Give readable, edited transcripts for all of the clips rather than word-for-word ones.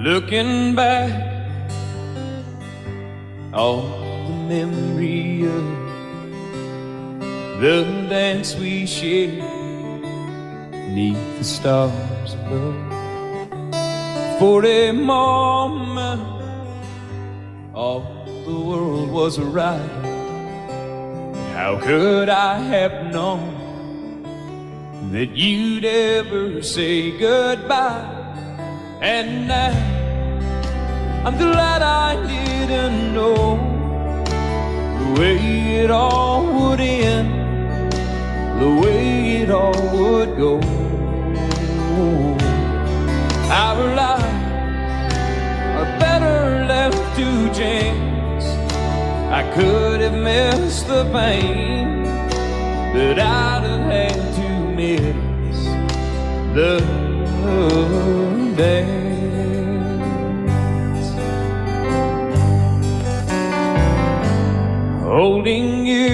Looking back, all the memory of the dance we shared neath the stars above. For a moment, all the world was right. How could I have known that you'd ever say goodbye? And now I'm glad I didn't know the way it all would end, the way it all would go. Our lives are better left to chance. I could have missed the pain, but I'd have had to miss the dance. Holding you,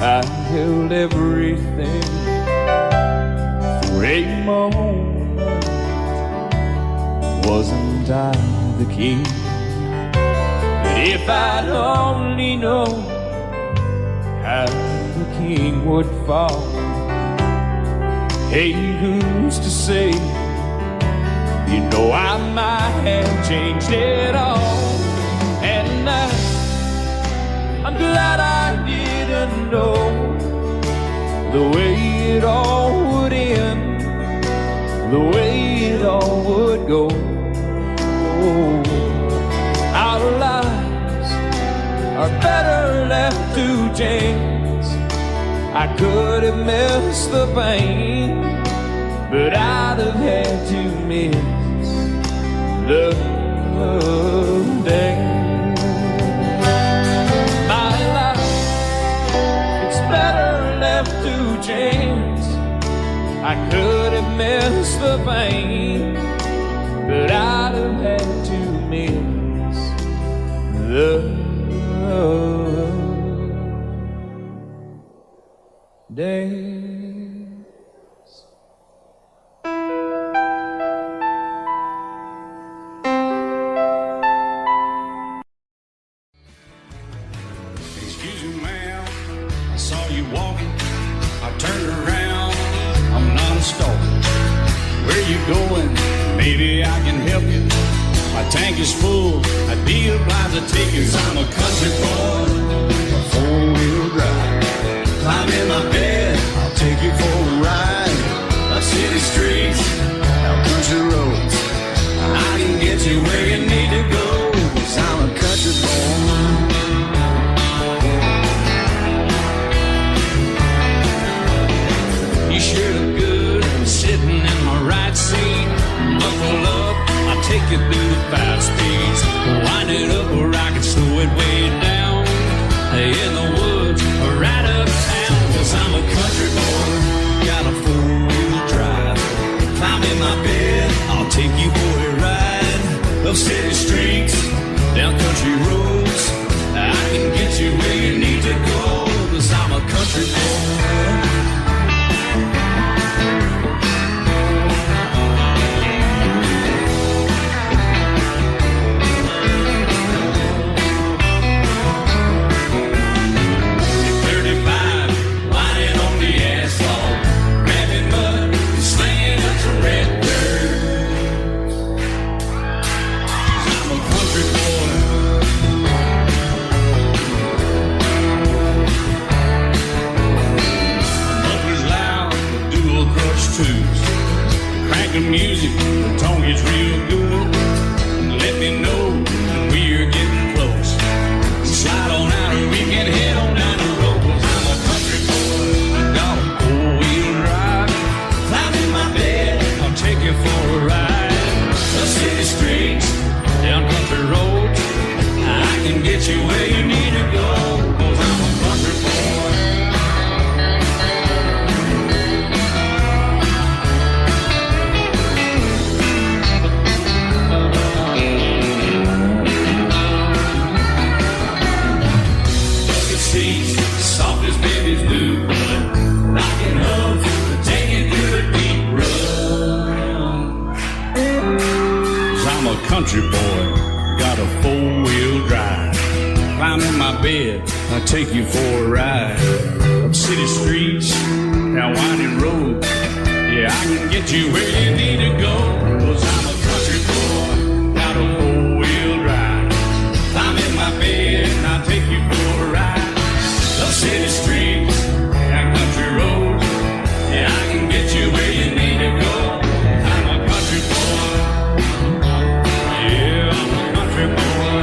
I held everything. For a moment, wasn't I the king? But if I'd only known how the king would fall. Hey, who's to say? You know I might have changed it all. And I'm glad I didn't know the way it all would end, the way it all would go. Our lives are better left to chance. I could have missed the pain, but I'd have had to miss the dance. My life, it's better left to chance. I could have missed the pain, but I'd have had to miss the dance. Excuse me, ma'am, I saw you walking. I turned around, I'm not a stalker. Where you going? Maybe I can help you. My tank is full, I'd be obliged to take you. 'Cause I'm a country boy, a four-wheel drive. Climb in my bed, I'll take you for a ride. Up city streets, out country roads. I can get you where you need to go. 'Cause I'm a country boy. You sure look good sitting in my right seat. Buckle up, I'll take you through the 5 speeds. Wind it up where I can slow it way down. In the woods or right uptown. 'Cause I'm a country boy, got a 4-wheel drive. Climb in my bed, I'll take you for a ride. Up city streets, down country roads. I can get you where you need to go. 'Cause I'm a country boy. Crank the music, the tone gets real good. Let me know when we're getting close. Slide on out and we can head on down the road. 'Cause I'm a country boy, got a 4-wheel drive. Climb in my bed, I'll take you for a ride. Up city streets, down country roads. I can get you where you need to go. 'Cause I'm a country boy. Soft as babies do, rocking up, taking through the deep run. country boy, got a four-wheel drive. Climb in my bed, I'll take you for a ride. Up city streets, down winding roads. Yeah, I can get you where you need to go. 'Cause I'm a country boy, got a four-wheel drive. Climb in my bed and I'll take you for a ride. Up city streets, down country roads. Yeah, I can get you where you need to go. I'm a country boy. Yeah, I'm a country boy.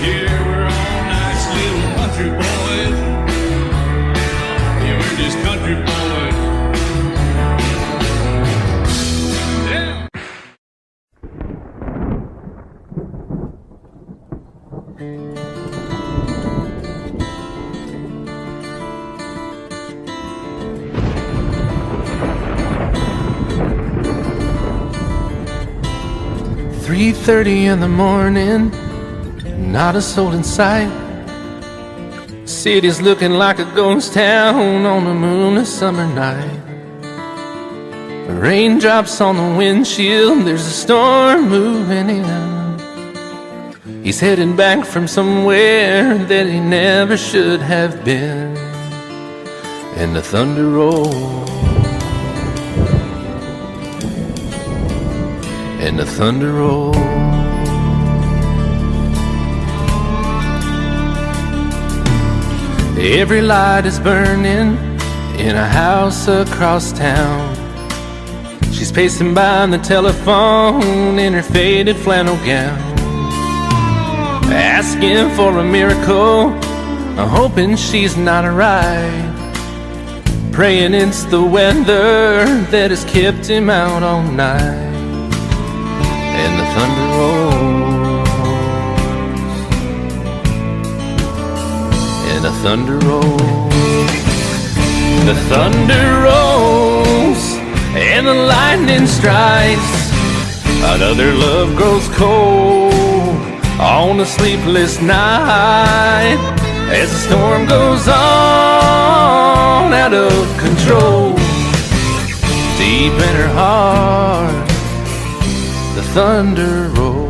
Yeah, we're all nice little country boys. Yeah, we're just country boys. Yeah. 3:30 in the morning, not a soul in sight. City's looking like a ghost town on a moonless summer night. Raindrops on the windshield, there's a storm moving in. He's heading back from somewhere that he never should have been. And the thunder rolls, and the thunder rolls. Every light is burning in a house across town. She's pacing by the telephone in her faded flannel gown, asking for a miracle, hoping she's not right, praying it's the weather that has kept him out all night. And the thunder rolls, and the thunder rolls. The thunder rolls, and the lightning strikes. Another love grows cold on a sleepless night, as the storm goes on out of control. Deep in her heart, the thunder rolls.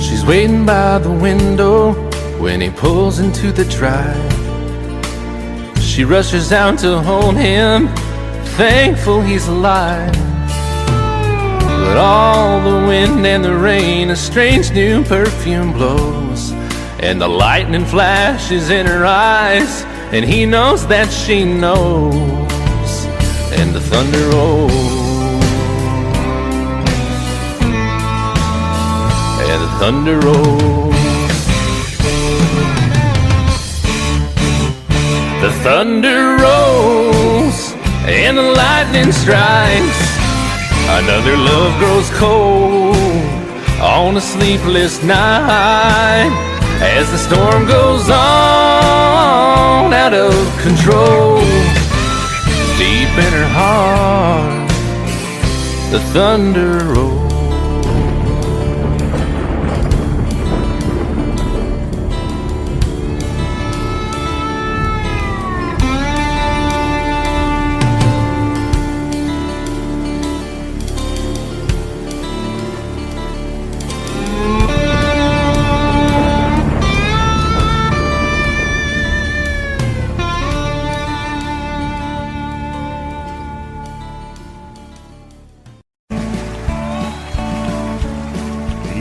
She's waiting by the window when he pulls into the drive. She rushes out to hold him, thankful he's alive. But all the wind and the rain, a strange new perfume blows, and the lightning flashes in her eyes, and he knows that she knows. And the thunder rolls, and the thunder rolls. The thunder rolls, and the lightning strikes. Another love grows cold on a sleepless night, as the storm goes on out of control. Deep in her heart, the thunder rolls.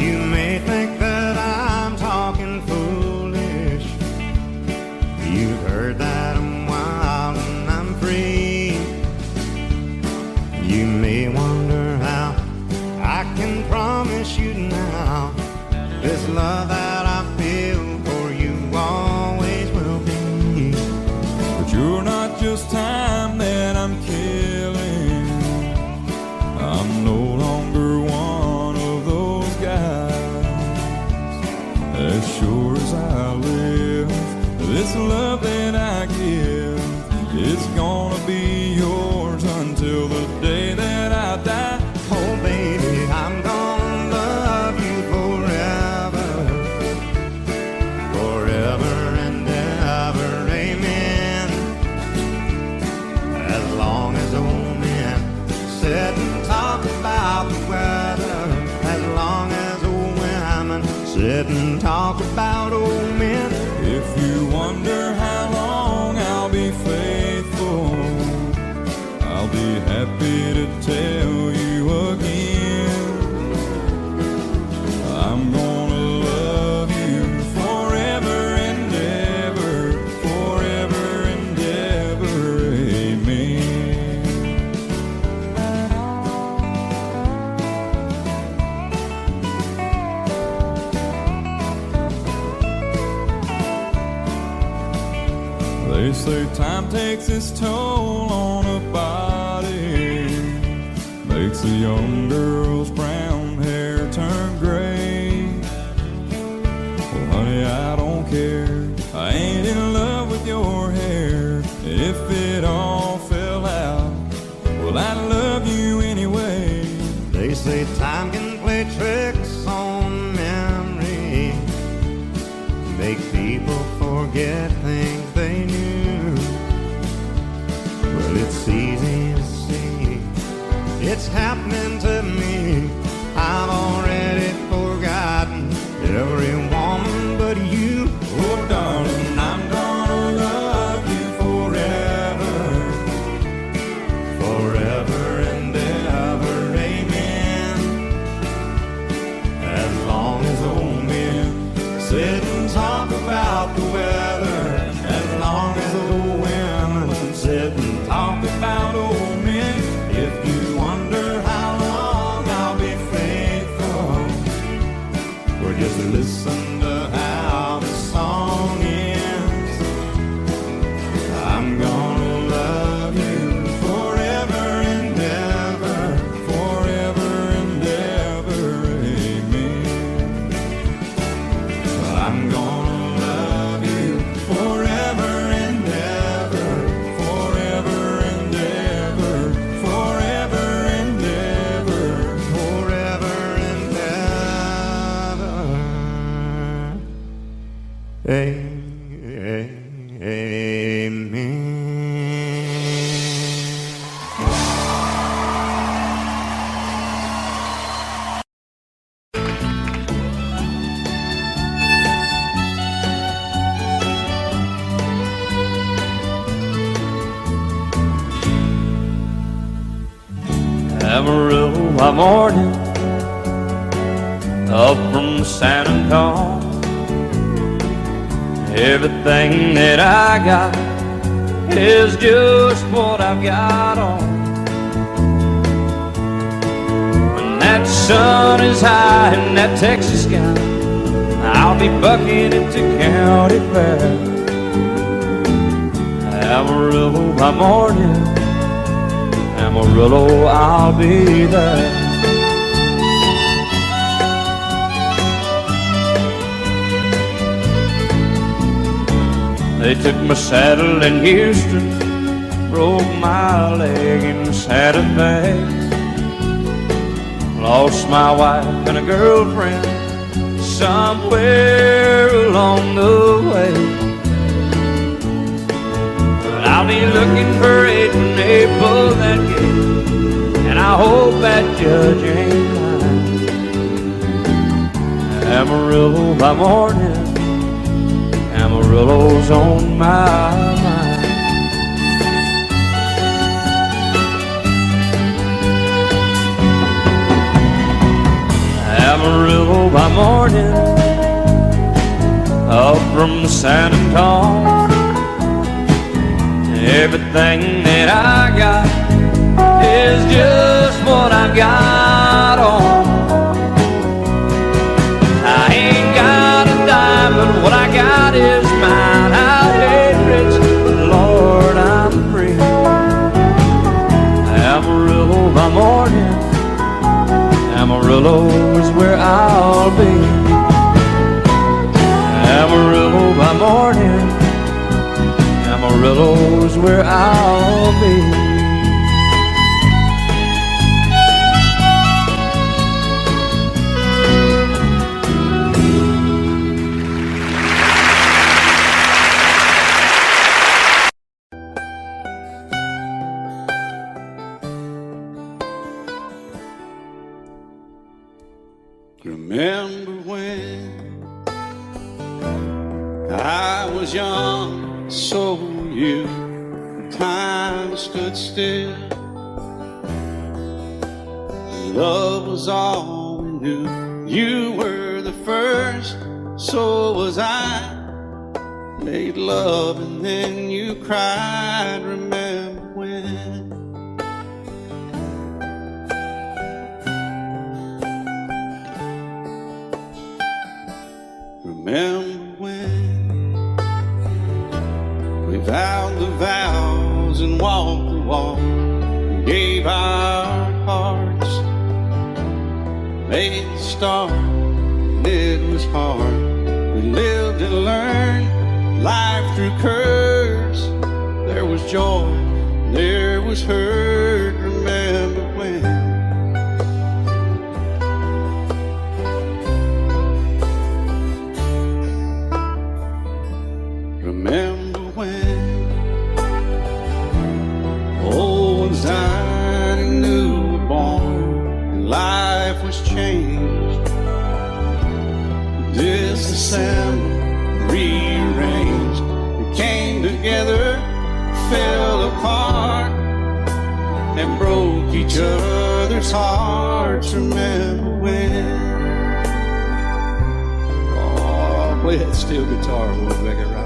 You may think that I'm talking foolish. You've heard that I'm wild and I'm free. You may wonder how I can promise you now this love that I feel for you always will be. But you're not just time that I'm killing. I'm no longer one of those guys. As sure as I live, this love that I give, it's gonna be yours until the day that I die. Oh baby, I'm gonna love you forever, forever and ever. sit and talk about old men. If you wonder how long I'll be faithful, I'll be happy to tell you again. I'm gonna love you forever and ever, forever and ever, amen. They say time takes its toll on a body, makes a young girl's brown hair turn gray. Well, honey, I don't care, I ain't in love with your hair. If it all fell out, well, I'd love you anyway. They say time can play tricks on memory, make people forget things they knew. Well, it's easy to see, it's happening to me. I've already forgotten every woman but you. Oh, darling, I'm gonna love you forever, forever and ever, amen. As long as old men sit and talk about the weather, As long as old women sit and talk about old men. If you wonder how long I'll be faithful, or just listen to how the song ends. I'm gonna love you forever and ever, forever and ever, amen. I'm gonna love you forever and ever, forever and ever, forever and ever, forever and ever. Amen. Amarillo by morning, up from San Antonio. Everything that I got is just what I've got on. When that sun is high in that Texas sky, I'll be bucking into county fair. Amarillo by morning, Amarillo, I'll be there. They took my saddle in Houston, broke my leg in Santa Fe. Lost my wife and a girlfriend somewhere along the way. But I'll be looking for it when they pull that gate, and I hope that judge ain't lying. Amarillo by morning, Amarillo's on my mind. Amarillo by morning, up from San Antonio. Everything that I got is just what I got on. I ain't got a dime, but what I got is mine. I ain't rich, but Lord, I'm free. Amarillo by morning, Amarillo is where I'll be. Amarillo by morning, Amarillo is where I'll be. Remember when I was young, so were you. Time stood still. Love was all we knew. You were the first, so was I. Made love and then you cried. Remember when? Remember when we vowed the vows and walked the walk, gave our hearts, made the start, and it was hard. We lived and learned life through curves. There was joy, there was hurt. Remember when? Remember when old ones died and new were born, and life was changed, disassembled, rearranged. We came together, fell apart, and broke each other's hearts. Remember when? Oh, play that steel guitar, we'll make it right.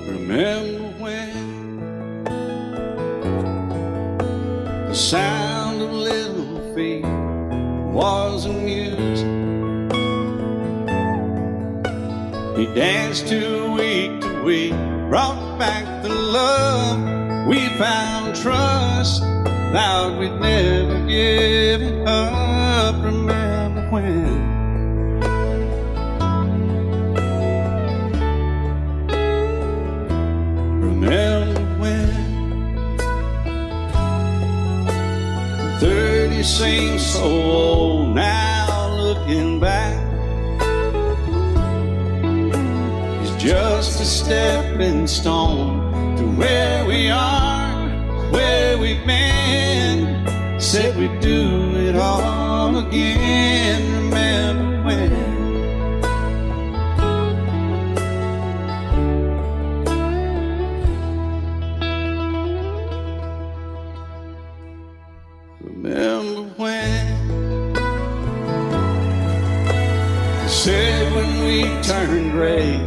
Remember when the sound of little feet was amusing? He danced to week, brought back the love. We found trust, vowed we'd never give it up. Remember when? Remember when 30 seems so old now, looking back. It's just a stepping stone to where we are, where we've been. Said we'd do it all again. Remember when? Remember when? Said when we turn gray,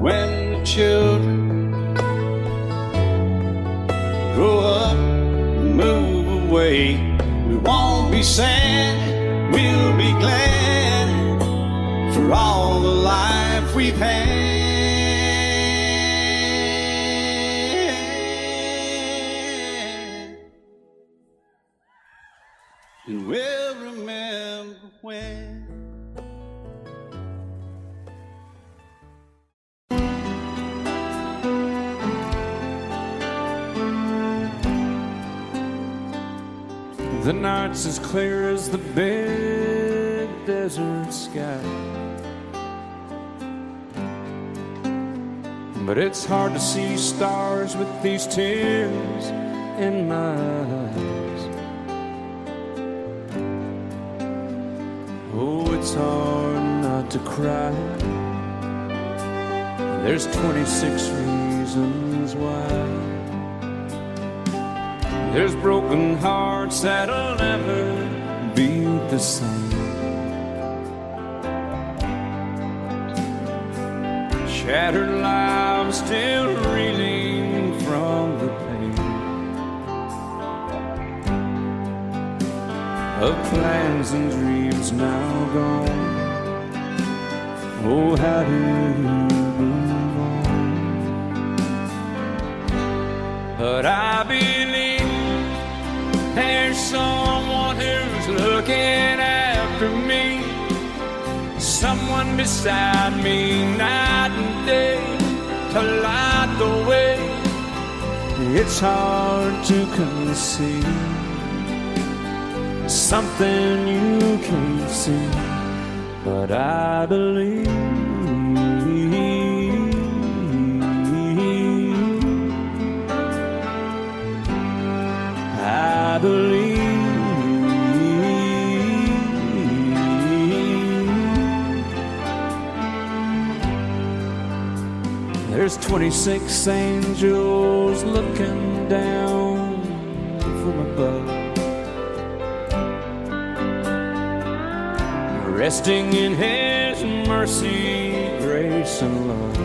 when the children grow up and move away, we won't be sad, we'll be glad for all the life we've had. And we'll remember when. The night's as clear as the big desert sky, but it's hard to see stars with these tears in my eyes. Oh, it's hard not to cry. There's 26 reasons why. There's broken hearts that'll never beat the same. Shattered lives still reeling from the pain of plans and dreams now gone. Oh, how do you move on? But I believe there's someone who's looking after me. someone beside me night and day to light the way. It's hard to conceive something you can't see, but I believe. I believe. There's 26 angels looking down from above, resting in His mercy, grace, and love.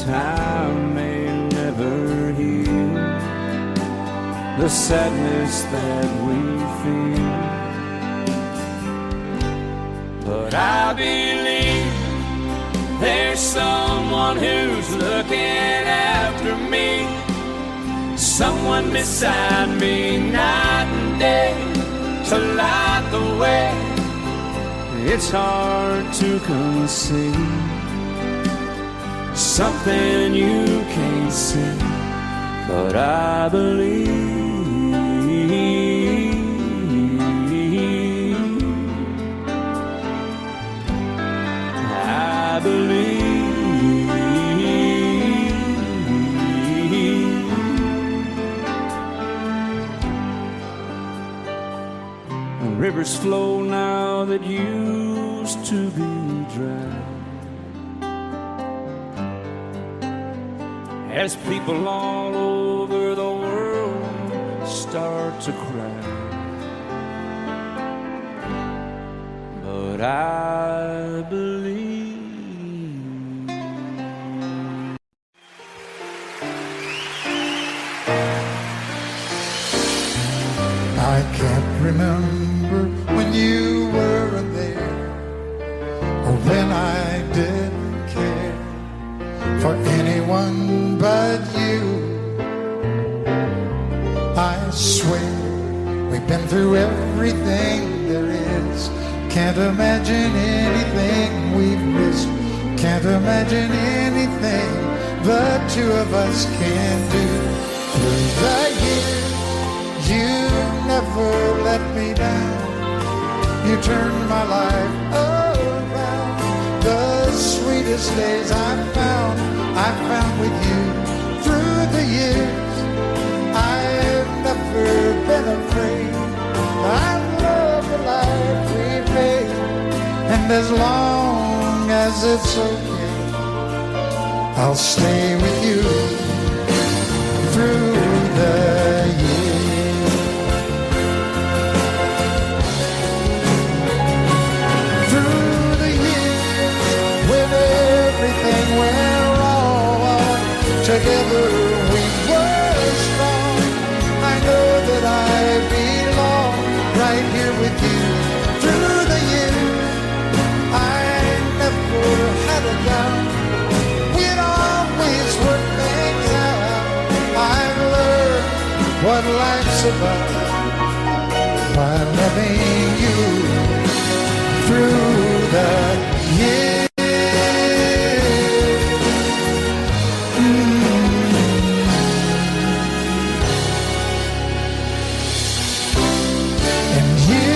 Time may never heal the sadness that we feel, but I believe there's someone who's looking after me, someone beside me night and day to light the way. It's hard to conceive something you can't see, but I believe. I believe. Rivers flow now that used to be dry, as people all over the world start to cry. But I believe. I can't remember when you were there, or when I didn't care for anyone but you. I swear we've been through everything there is. Can't imagine anything we've missed. Can't imagine anything the two of us can do. Through the years, you never let me down. You turned my life around. The sweetest days I found with you. Through the years, I've never been afraid. I love the life we made, and as long as it's okay, I'll stay with you through the years. Through the years, when everything went wrong, together we were strong. I know that I belong right here with you. Through the years, I never had a doubt. We'd always work things out. I've learned what life's about by loving you through the years. And you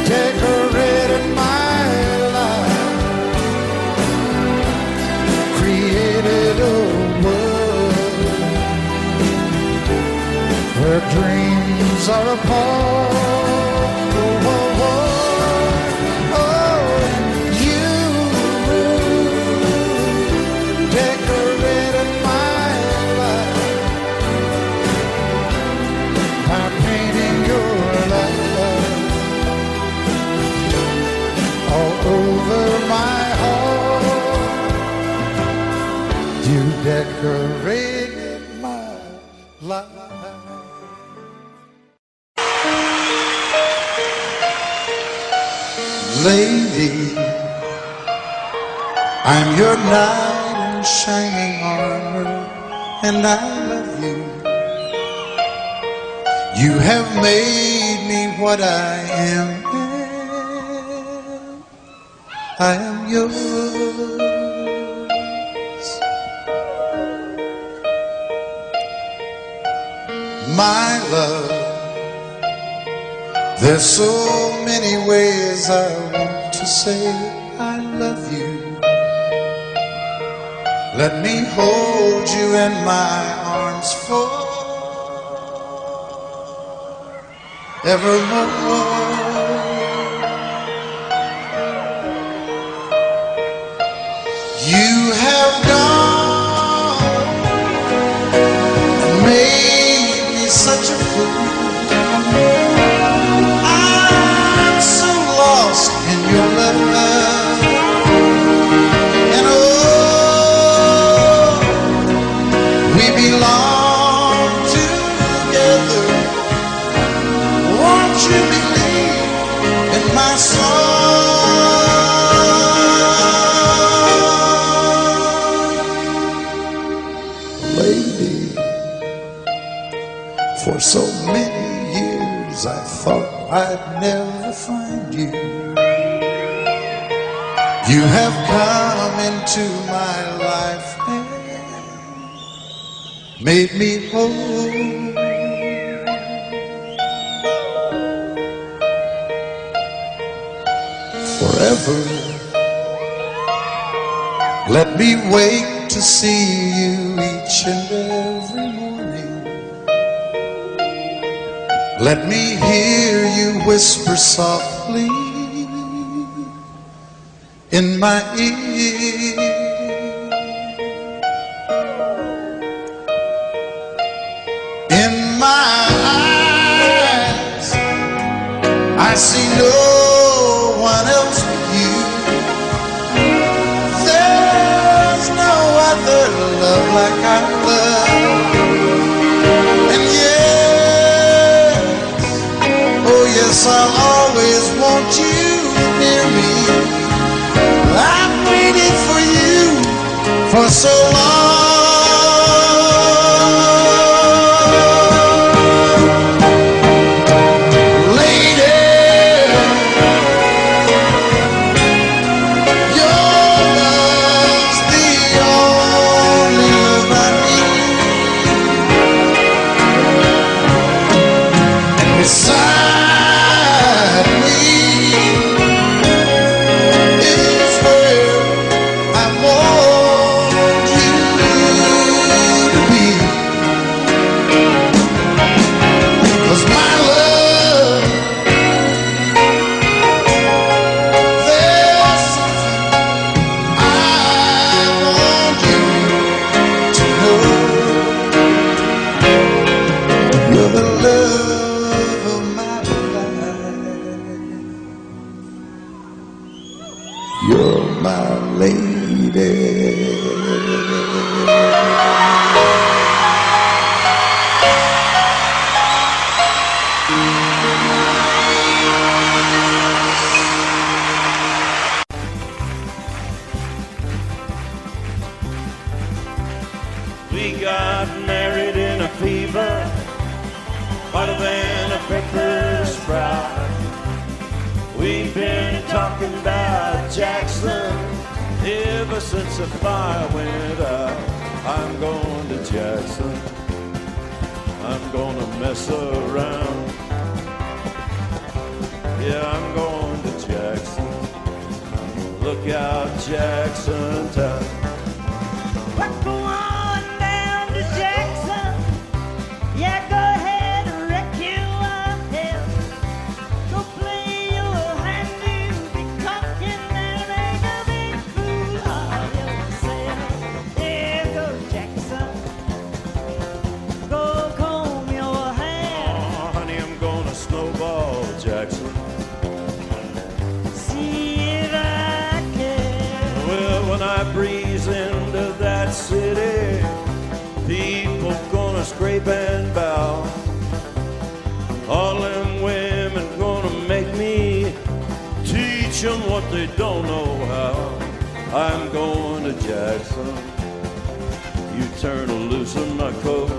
decorated my life, created a world where dreams are apart. Decorated my life. Lady, I'm your knight in shining armor, and I love you. You have made me what I am. I am yours. My love, there's so many ways I want to say I love you. Let me hold you in my arms forevermore. You have gone and made me such a fool. I'm so lost in your love. And oh, we belong together. Won't you believe in my song? Lady, for so many years I thought I'd never find you. You have come into my life and made me whole. Forever, let me wake to see you each and every morning. Let me hear you whisper softly in my ear. In my eyes, I see no one else but you. There's no other love like I love. And yes, oh yes, I'll always want you near me. I've waited for you for so long. Lady, your love's the only love I need. And beside me is where I want you to be. 'Cause my love, there's something I want you to know. You're the love of my life. You're my lady. We got married in a fever, hotter than a pepper sprout. We've been talking about Jackson ever since the fire went out. I'm going to Jackson. I'm gonna mess around. Yeah, I'm going to Jackson. Look out, Jackson town. Go on down to Jackson. Yeah, go ahead and wreck you up here. Go play your hand, you be cocking and make a big fool of yourself. Yeah, go Jackson. Go comb your hair. Oh, honey, I'm gonna snowball Jackson. See if I can. Well, when I breeze into that city, people gonna scrape and bow. All them women gonna make me teach them what they don't know how. I'm going to Jackson. You turn loose in my coat.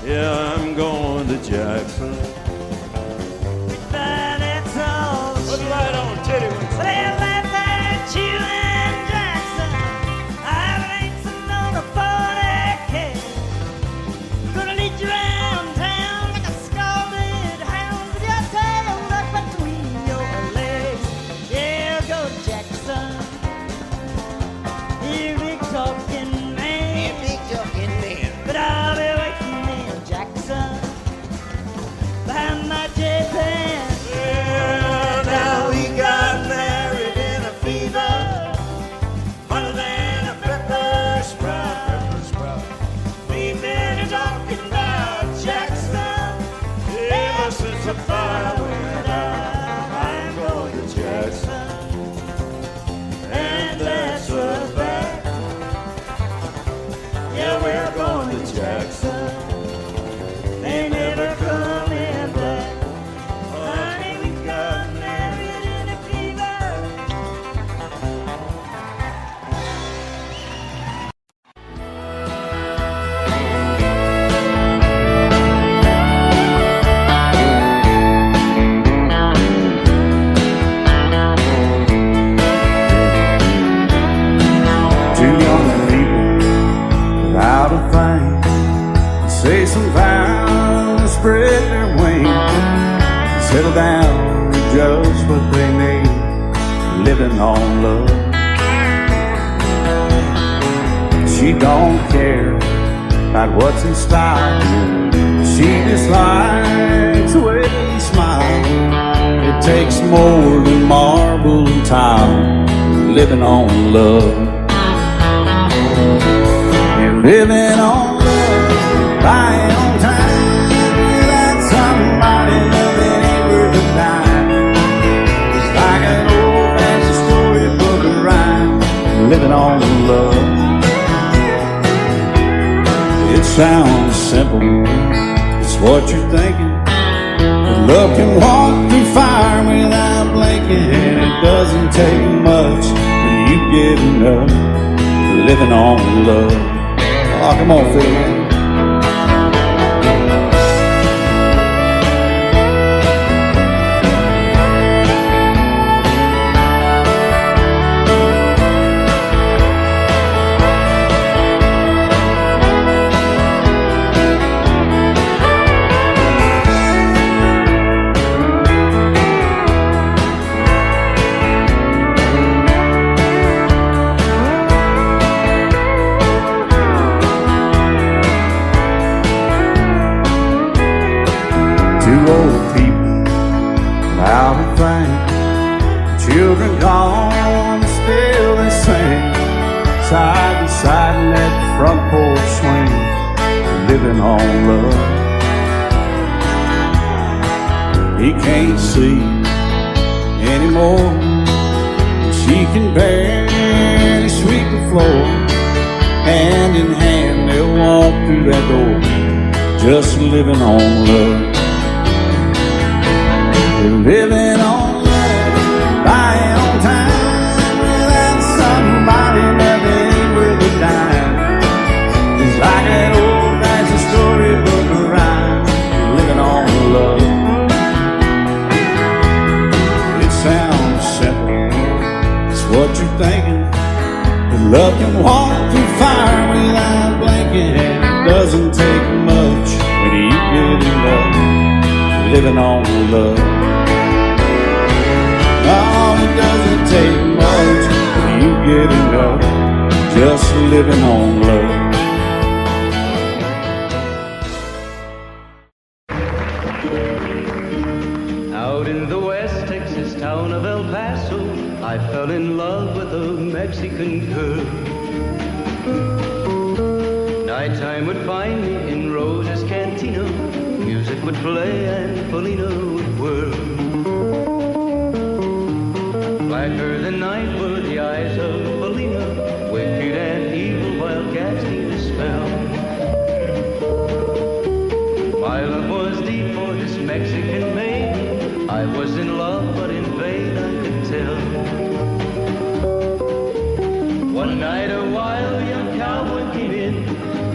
Yeah, I'm going to Jackson. But it's all Put it right on, Teddy. well, left at you and Jackson. I ain't sitting on a 40K. Gonna lead you around town like a scalded hound with your tail tucked between your legs. Yeah, go Jackson. You big talking man. But I'll be waiting in Jackson behind my jet band. Yeah, now we got married in a fever, hotter than a pepper sprout. We've been talking about Jackson ever since the fire went out. I'm going to Jackson, and that's a fact. Yeah, we're going to Jackson. They never coming back. Honey, we got married in a fever. Two young people without a thing, say some vows, spread their wings, settle down to just what they need, living on love. She don't care about what's in style, she just likes the way they smile. It takes more than marble and tile, living on love. You're living on love, buying on time, without somebody loving ain't worth a dime. It's like an old-fashioned storybook of rhyme, living on love. It sounds simple, it's what you're thinking. But love can walk through fire without blinking, and it doesn't take much for you getting up, living on love. Oh, come on, Phil. Two old people without a thing, children gone, still they sing, side by side in that front porch swing, living on love. He can't see anymore, she can barely sweep the floor. Hand in hand they'll walk through that door, just living on love. You're living on love, buying on time, without somebody loving ain't worth a dime. It's like an old-fashioned storybook of rhyme, living on love. It sounds simple, it's what you're thinking. But love can walk through fire without blinking, and it doesn't take much when you get in love, living on love. Oh, it doesn't take much when you get enough, just living on love. Out in the West Texas town of El Paso, I fell in love with a Mexican girl. Nighttime would find me in Rosa's Cantina, music would play and Polina would whirl. Blacker than night were the eyes of Polina, wicked and evil while cats need a spell. My love was deep for this Mexican maiden, I was in love but in vain I could tell. One night a wild young cowboy came in,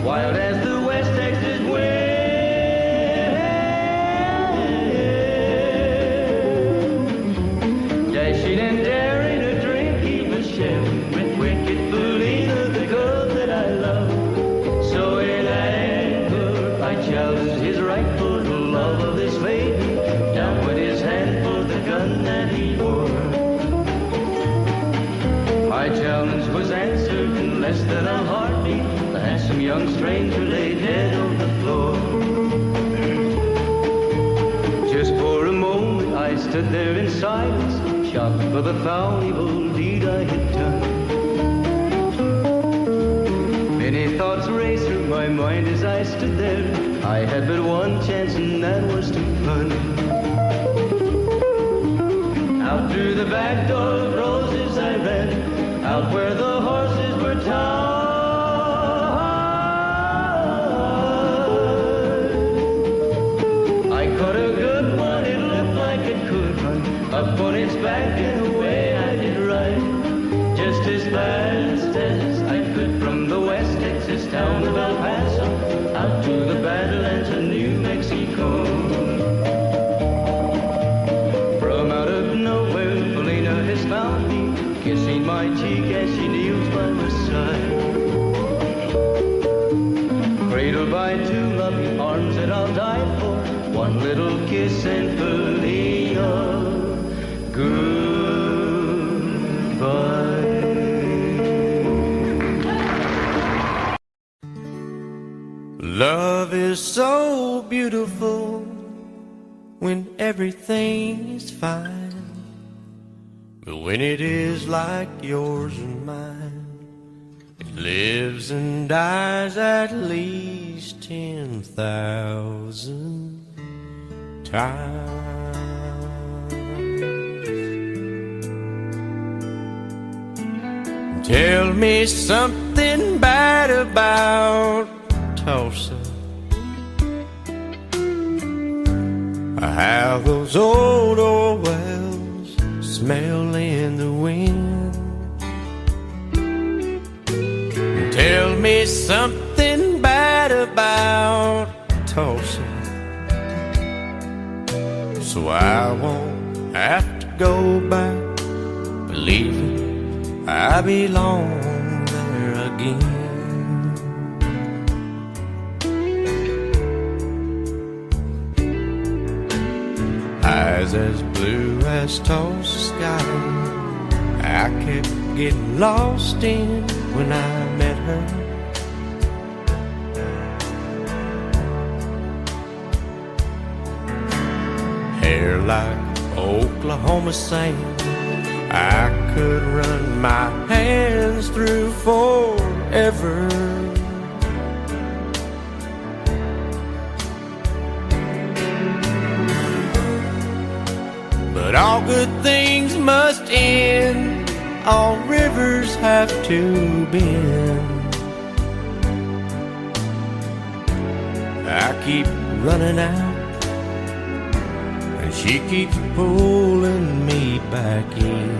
wild as the West Texas wind. love of this lady. Down went his hand for the gun that he wore. My challenge was answered in less than a heartbeat. The handsome young stranger laid dead on the floor. Just for a moment I stood there in silence, shocked for the foul evil deed I had done. Many thoughts raced through my mind as I stood there. I had but one chance and that was to run. Out through the back door of roses I ran, out where the horses were tied. I caught a good one, it looked like it could run up on its back and away I did ride. Just as fast as I could from the West Texas town of El Paso out to the Badlands of New Mexico. From out of nowhere, Felina has found me, kissing my cheek as she kneels by my side. Cradled by two loving arms that I'll die for, one little kiss and Felina, goodbye. Love is so beautiful when everything is fine, but when it is like yours and mine, it lives and dies at least 10,000 times. Tell me something bad about Tulsa, how those old wells smell in the wind. Tell me something bad about Tulsa, so I won't have to go back believing I belong there again. Eyes as blue as Tulsa sky, I kept getting lost in when I met her. Hair like Oklahoma sand, I could run my hands through forever. But all good things must end, all rivers have to bend. I keep running out, and she keeps pulling me back in.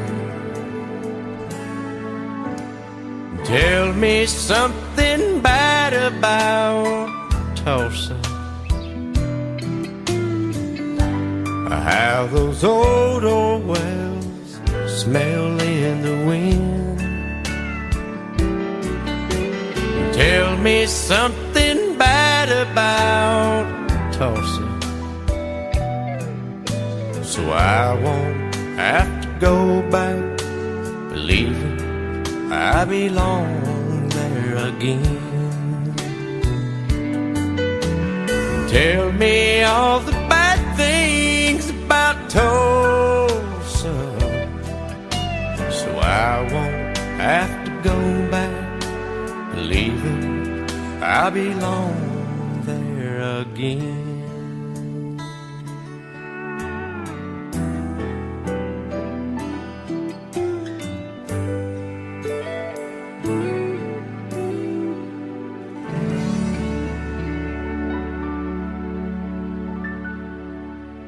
Tell me something bad about Tulsa, how those old wells smell in the wind. Tell me something bad about Tulsa, so I won't have to go back believing I belong there again. Tell me all the bad things about Tulsa, so I won't have to go back believing I belong there again.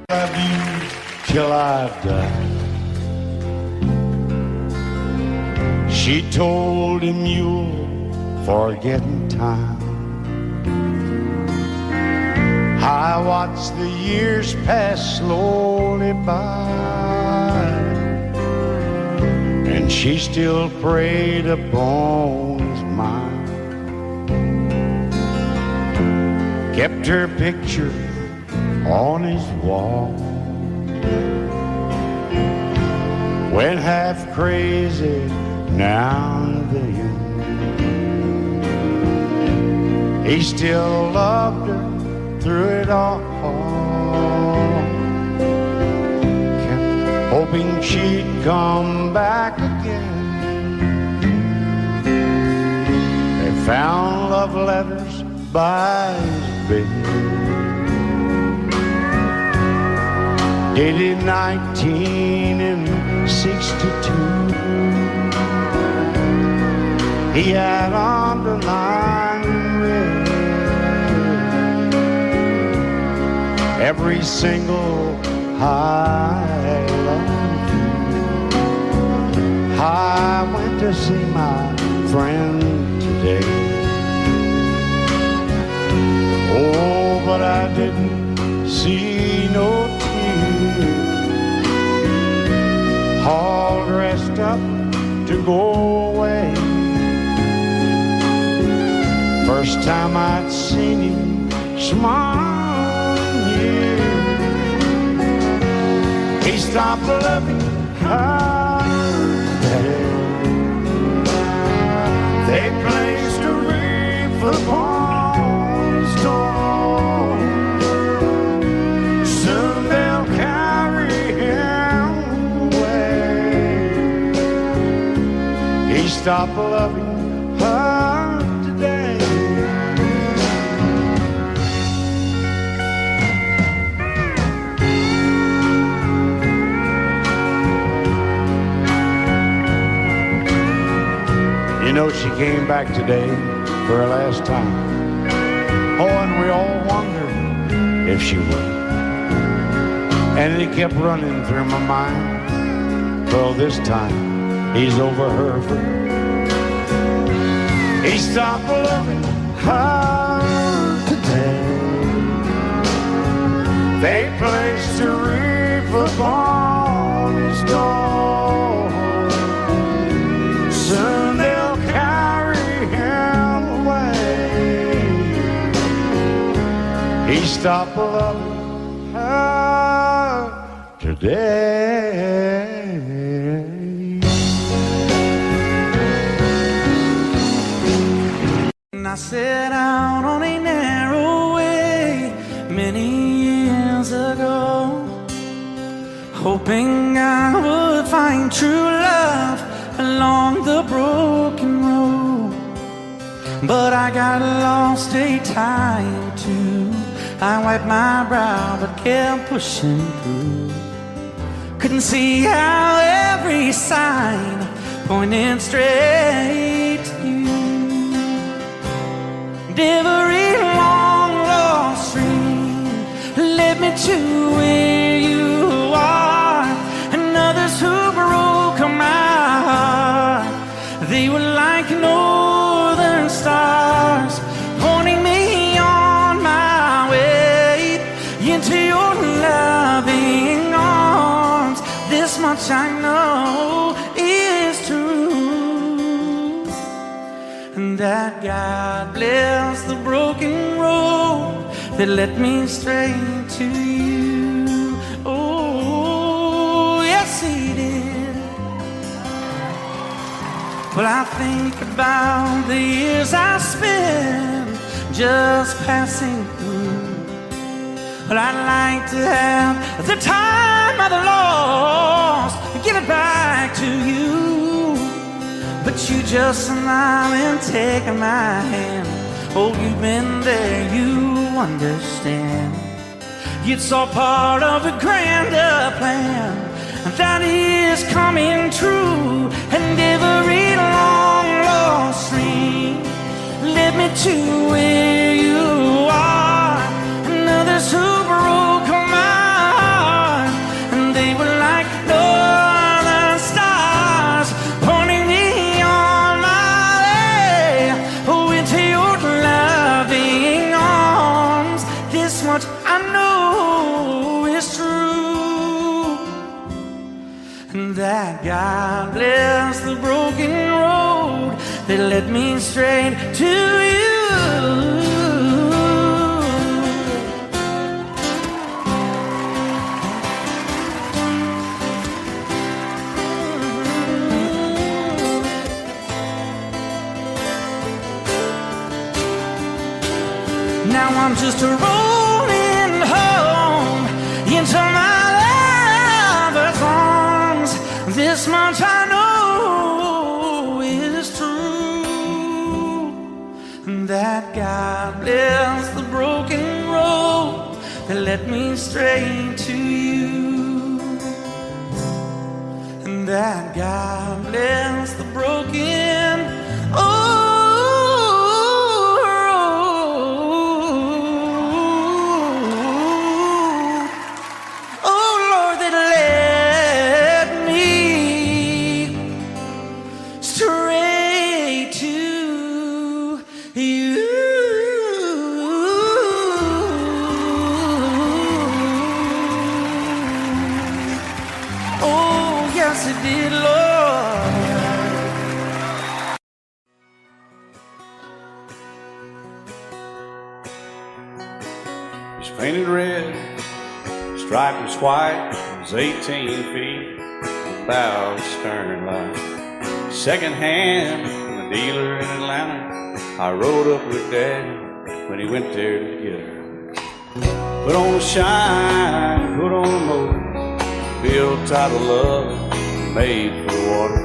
Love you till I die. She told him you'll forget in time. I watched the years pass slowly by, and she still preyed upon his mind. Kept her picture on his wall. Went half crazy now and then. He still loved her through it all. Kept hoping she'd come back again. They found love letters by his bed, dated 1962. He had underlined red every single I love you. I went to see my friend today. Oh, but I didn't see no tears. All dressed up to go away. First time I'd seen him smile in years. He stopped loving her today. They placed a wreath upon his door. Soon they'll carry him away. He stopped loving her today. You know, she came back today for her last time. Oh, and we all wondered if she would. And it kept running through my mind. Well, this time, he's over her for good. He stopped loving her today. They placed a wreath upon his door. Soon they'll carry him away. He stopped loving her today. I set out on a narrow way many years ago, hoping I would find true love along the broken road. But I got lost a time or two. I wiped my brow but kept pushing through. Couldn't see how every sign pointed straight to you. Every long lost stream led me to where you are, and others who broke my heart, they were like northern stars, pointing me on my way into your loving arms. This much I know is true, and that God bless the broken road that led me straight to you. Oh, yes, He did. Well, I think about the years I spent just passing through. Well, I'd like to have the time I've lost, give it back to you. But you just smile and take my hand. Oh, you've been there, you understand. It's all part of a grander plan that is coming true. And every long lost stream led me to where you are, and others who broke my heart, and they were like northern stars, pointing me on my way, oh, into your loving arms. This much I know is true, and that God bless the broken road that led me straight to you. just rolling home into my lover's arms. This much I know is true, that God bless the broken road that led me straight to you, and that God bless the broken painted red, stripe was white, it was 18 feet, bow stern line. Second hand from a dealer in Atlanta, I rode up with Daddy when he went there to get her. Put on a shine, put on a motor, built title love, made for the water.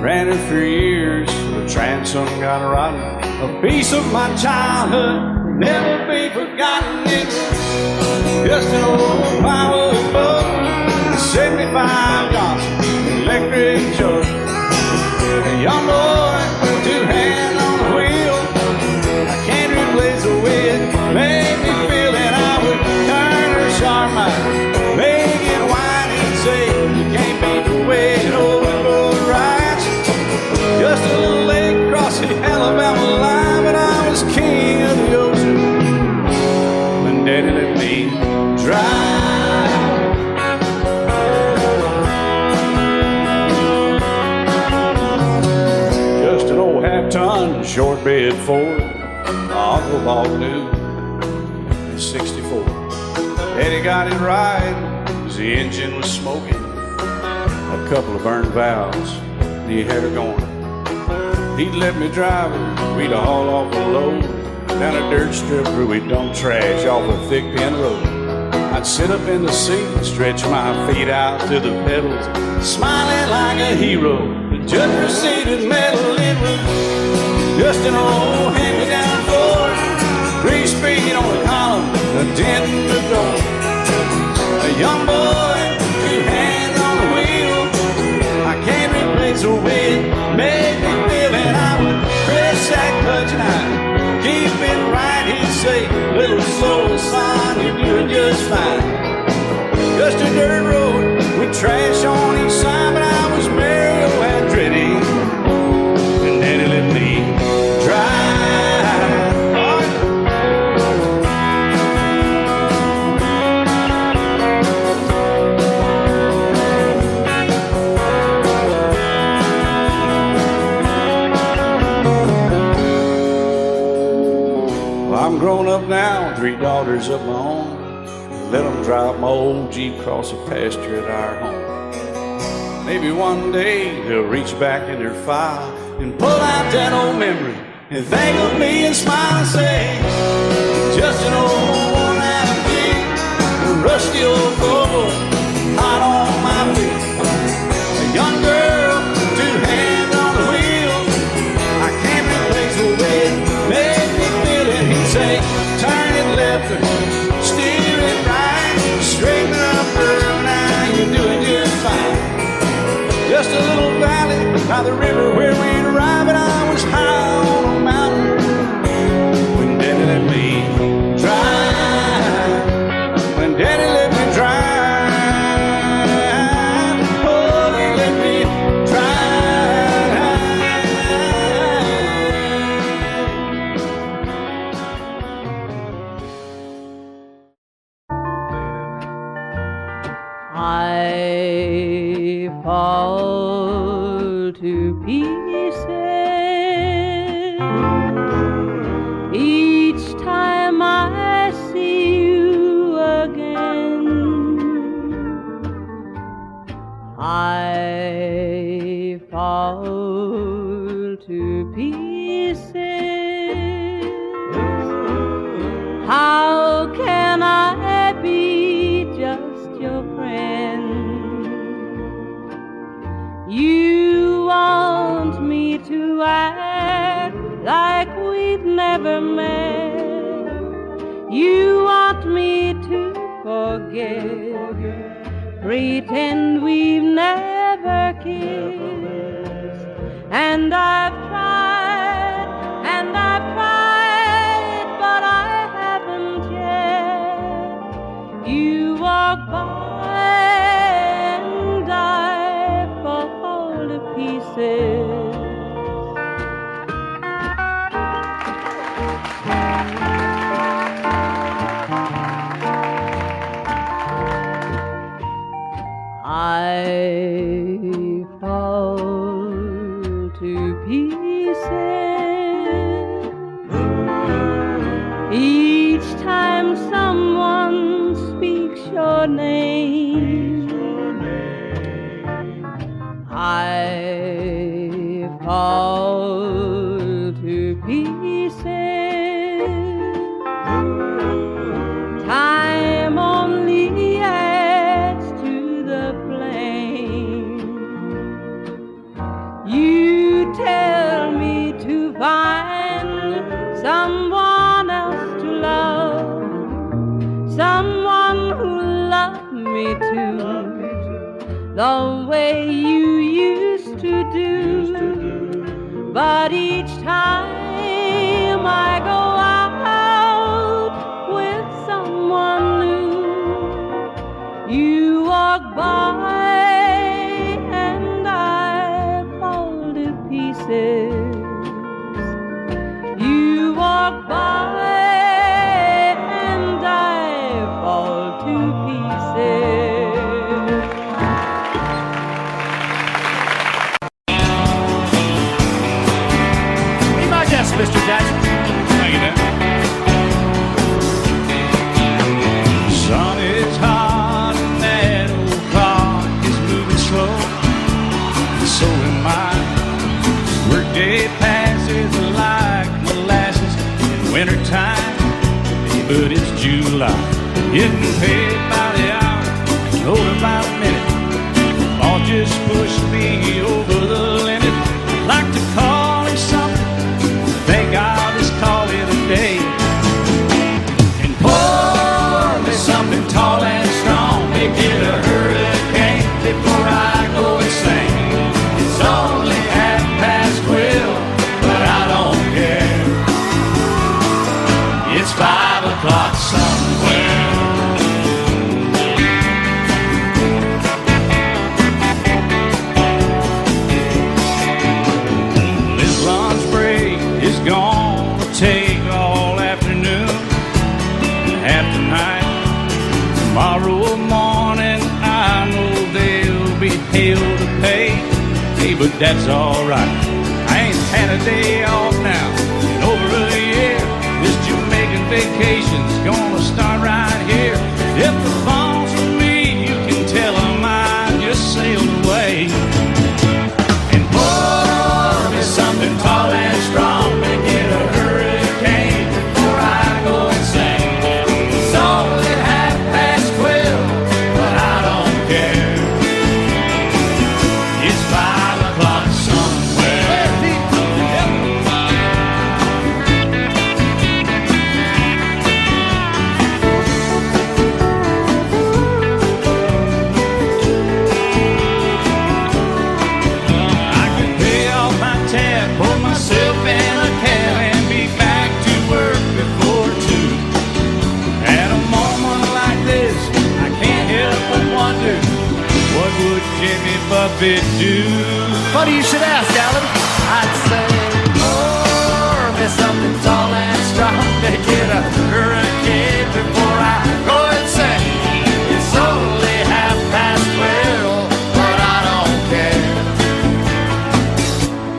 Ran it for years, the transom got rotten. A piece of my childhood, never be forgotten. It's just an old power boat, 75 Johnson, electric choke. A young boy, two hands on the wheel. I can't replace the way it made me feel that I would turn her sharp mind, make it whine and say, you can't beat the way an old boat rides. Just a little lake across the Alabama line, but I was king of the ocean. Daddy let me drive. Just an old half-ton short bed Ford my uncle bought new in '64. Daddy got it right as the engine was smoking, a couple of burned valves, and he had her going. He'd let me drive her, we'd haul off a load down a dirt strip where we dumped trash off a thick pin road. I'd sit up in the seat and stretch my feet out to the pedals, smiling like a hero. The judge proceeded metal, it was just an old hand-me-down Ford, 3-speed on the column, a dent in the door. A young boy, two hands on the wheel. I can't replace the way it made me feel, and I would press that clutch and I'd keep it right, he'd say, little slow, son, you're doing just fine. Just a dirt road with trash on each side, but I was Mario Andretti, and Daddy let me drive. I'm grown up now, 3 daughters of my own. Let them drive my old Jeep across the pasture at our home. Maybe one day they'll reach back in their file and pull out that old memory and think of me and smile and say, just an old worn-out Jeep, a rusty old Volvo, hot on my feet. A young girl, 2 hands on the wheel. I can't replace the way it made me feel it. He'd say, turn it left or steer it right, straighten up, girl, now you're doing just fine. Just a little valley by the river where we'd arrive, and I was high on a mountain when Daddy let me drive. When Daddy let me drive, oh, he let me I fall to pieces each time I see you again. I fall to pieces. I never met. You want me to forget, pretend we've never kissed. And I've tried, but I haven't yet. You walk by and I fall to pieces. I fall to pieces each time someone speaks your name. I fall to pieces. Time only adds to the flame. You tell me to find someone else to love, someone who loved me too, the way you used to do. But each time I go out with someone new, you walk by and I fall to pieces. You walk by and I fall to pieces. Be my guest, Mr. Jackson. Thank you, Dan. Sun is hot and that old clock is moving slow. So am I. Workday passes like molasses in wintertime, but it's July. Getting paid by the hour, told by the minute. All just pushed me over the limit. I'd like to call him something, think I'll just call it a day. And pour me something tall and strong, make it a hurricane before I go insane. It's only 12:30, but I don't care. It's 5 o'clock somewhere. This lunch break is gonna take all afternoon and half the night. Tomorrow morning I know there'll be hell to pay. Hey, but that's alright. I ain't had a day off now in over a year. This Jamaican vacation's gonna start right here. If the phone's for me, you can tell them I just sailed away. And pour me something tall and strong, make it a hurricane before I go insane. It's only 12:30, but I don't care. It's 5 o'clock somewhere. I can pay off my tab, pull myself in a cab, and be back to work before 2. At a moment like this, I can't help but wonder, what would Jimmy Buffett do? Funny you should ask, Alan. I'd say, pour me something tall and strong, make it a hurricane before I go insane. It's only 12:30, but I don't care.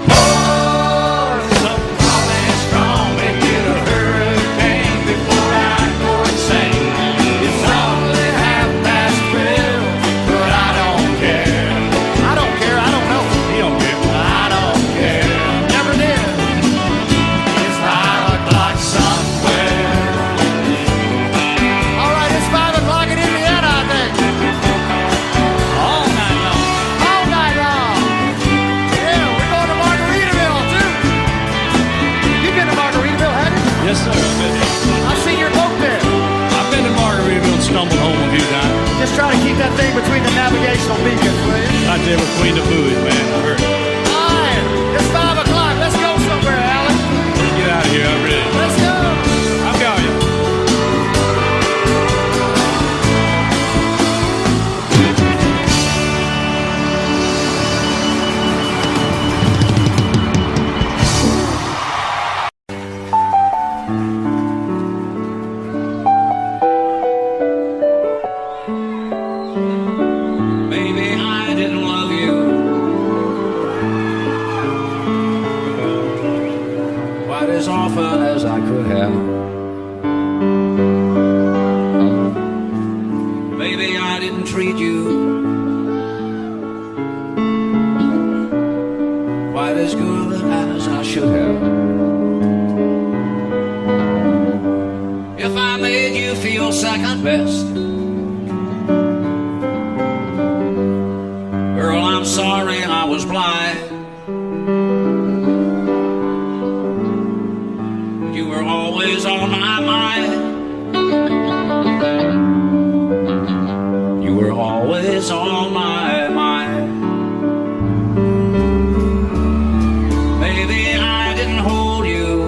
Pour me something tall and strong, make it a hurricane before I go insane. It's only 12:30, but I don't care. I don't care, I don't know. He don't care. I don't care. Never stumbled home a few times. Just try to keep that thing between the navigational beacons, will you? Out there between the buoys, man. I heard it. All right, it's 5 o'clock. Let's go somewhere, Alan. Let's get out of here. I'm ready. Let's go. I'm going. Maybe I didn't love you quite as often as I could have. Maybe I didn't treat you quite as good as I should have. If I made you feel second best, girl, I'm sorry I was blind. You were always on my mind. You were always on my mind. Maybe I didn't hold you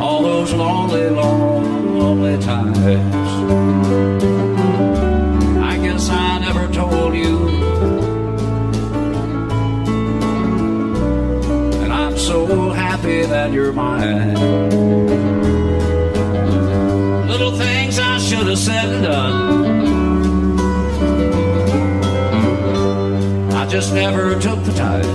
all those lonely, lonely times. I guess I never told you, and I'm so happy that you're mine. Little things I should have said and done, I just never took the time.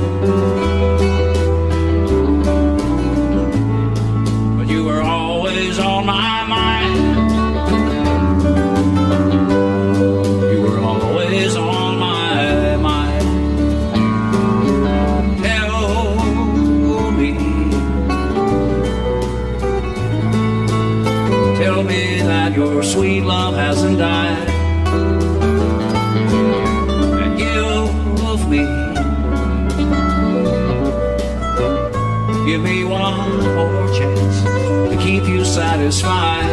But you were always on my mind. You were always on my mind. Tell me that your sweet love hasn't died, and give me one more chance to keep you satisfied.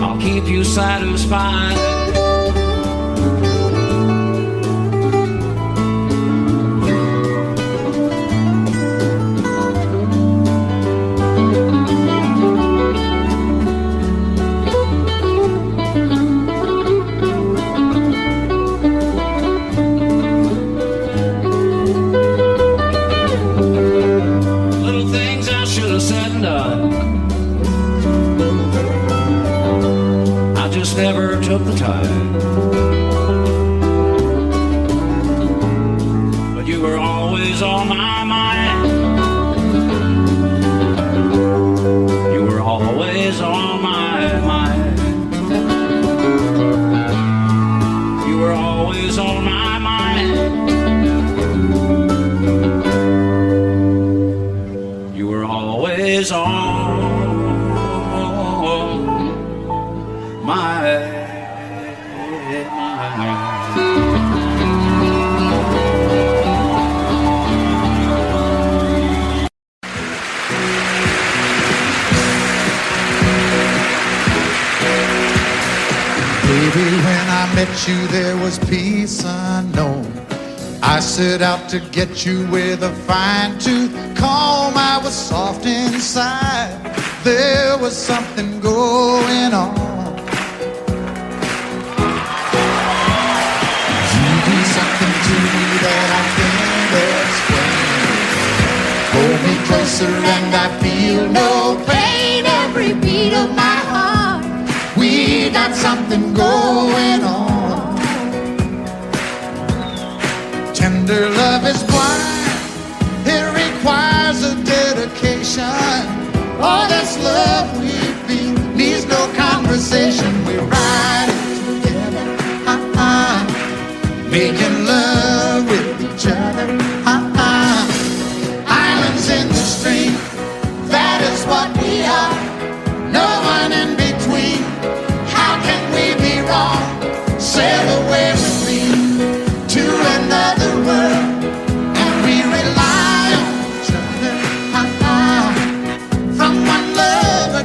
I'll keep you satisfied. Never took the time, but you were always on my mind. You were always on my mind. You were always on my mind. You were always on Baby, when I met you, there was peace unknown. I set out to get you with a fine-tooth comb. I was soft inside. There was something going on. You do something to me that I can't explain. Hold me closer and I feel no pain. Every beat of my heart, we got something going on. Tender love is blind. It requires a dedication. All this love we feel needs no conversation. We're riding together, making love with each other, Islands in the stream, that is what we are. No one in between. How can we be wrong? Sail away with me to another world, and we rely on each other. From one lover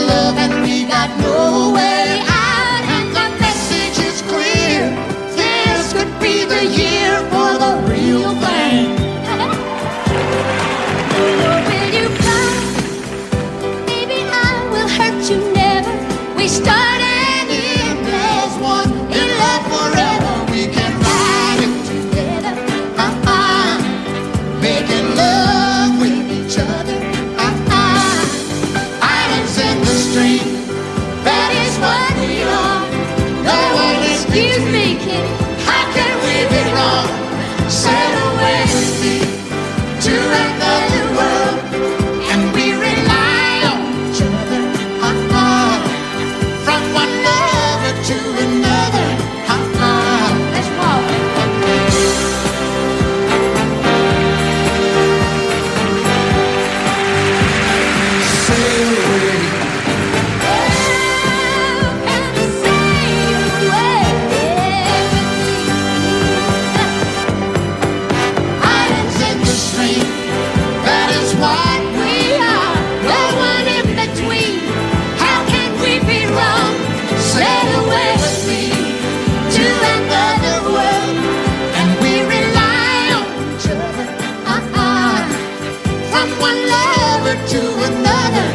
love and we got no way out. And the message is clear. This could be the year for the real thing. Will you come? Maybe I will hurt you never. We start and end as one. In love forever, we can ride it together. Making love with each other. Islands in the stream, that is what we are. No one Excuse me, kid. How can we be wrong? Sail away with me to another world, and we rely on each other. From one lover to another. Let's walk. Sail away. Islands in the stream, that is what we are. No one in between. How can we be wrong? Sail away with me to another world, and we rely on each other. From one lover to another.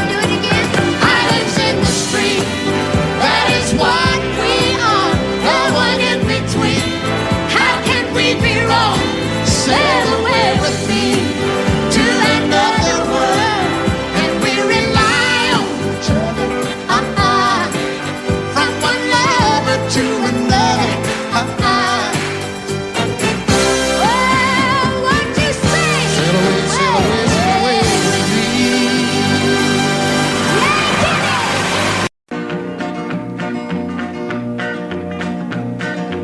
Do it again. Islands in the stream, that is what we are. No one in between. How can we be wrong? Sail away with me to another world, and we rely on each other. From one lover to another. Well, what you say? Sail away, sail away, sail away with me.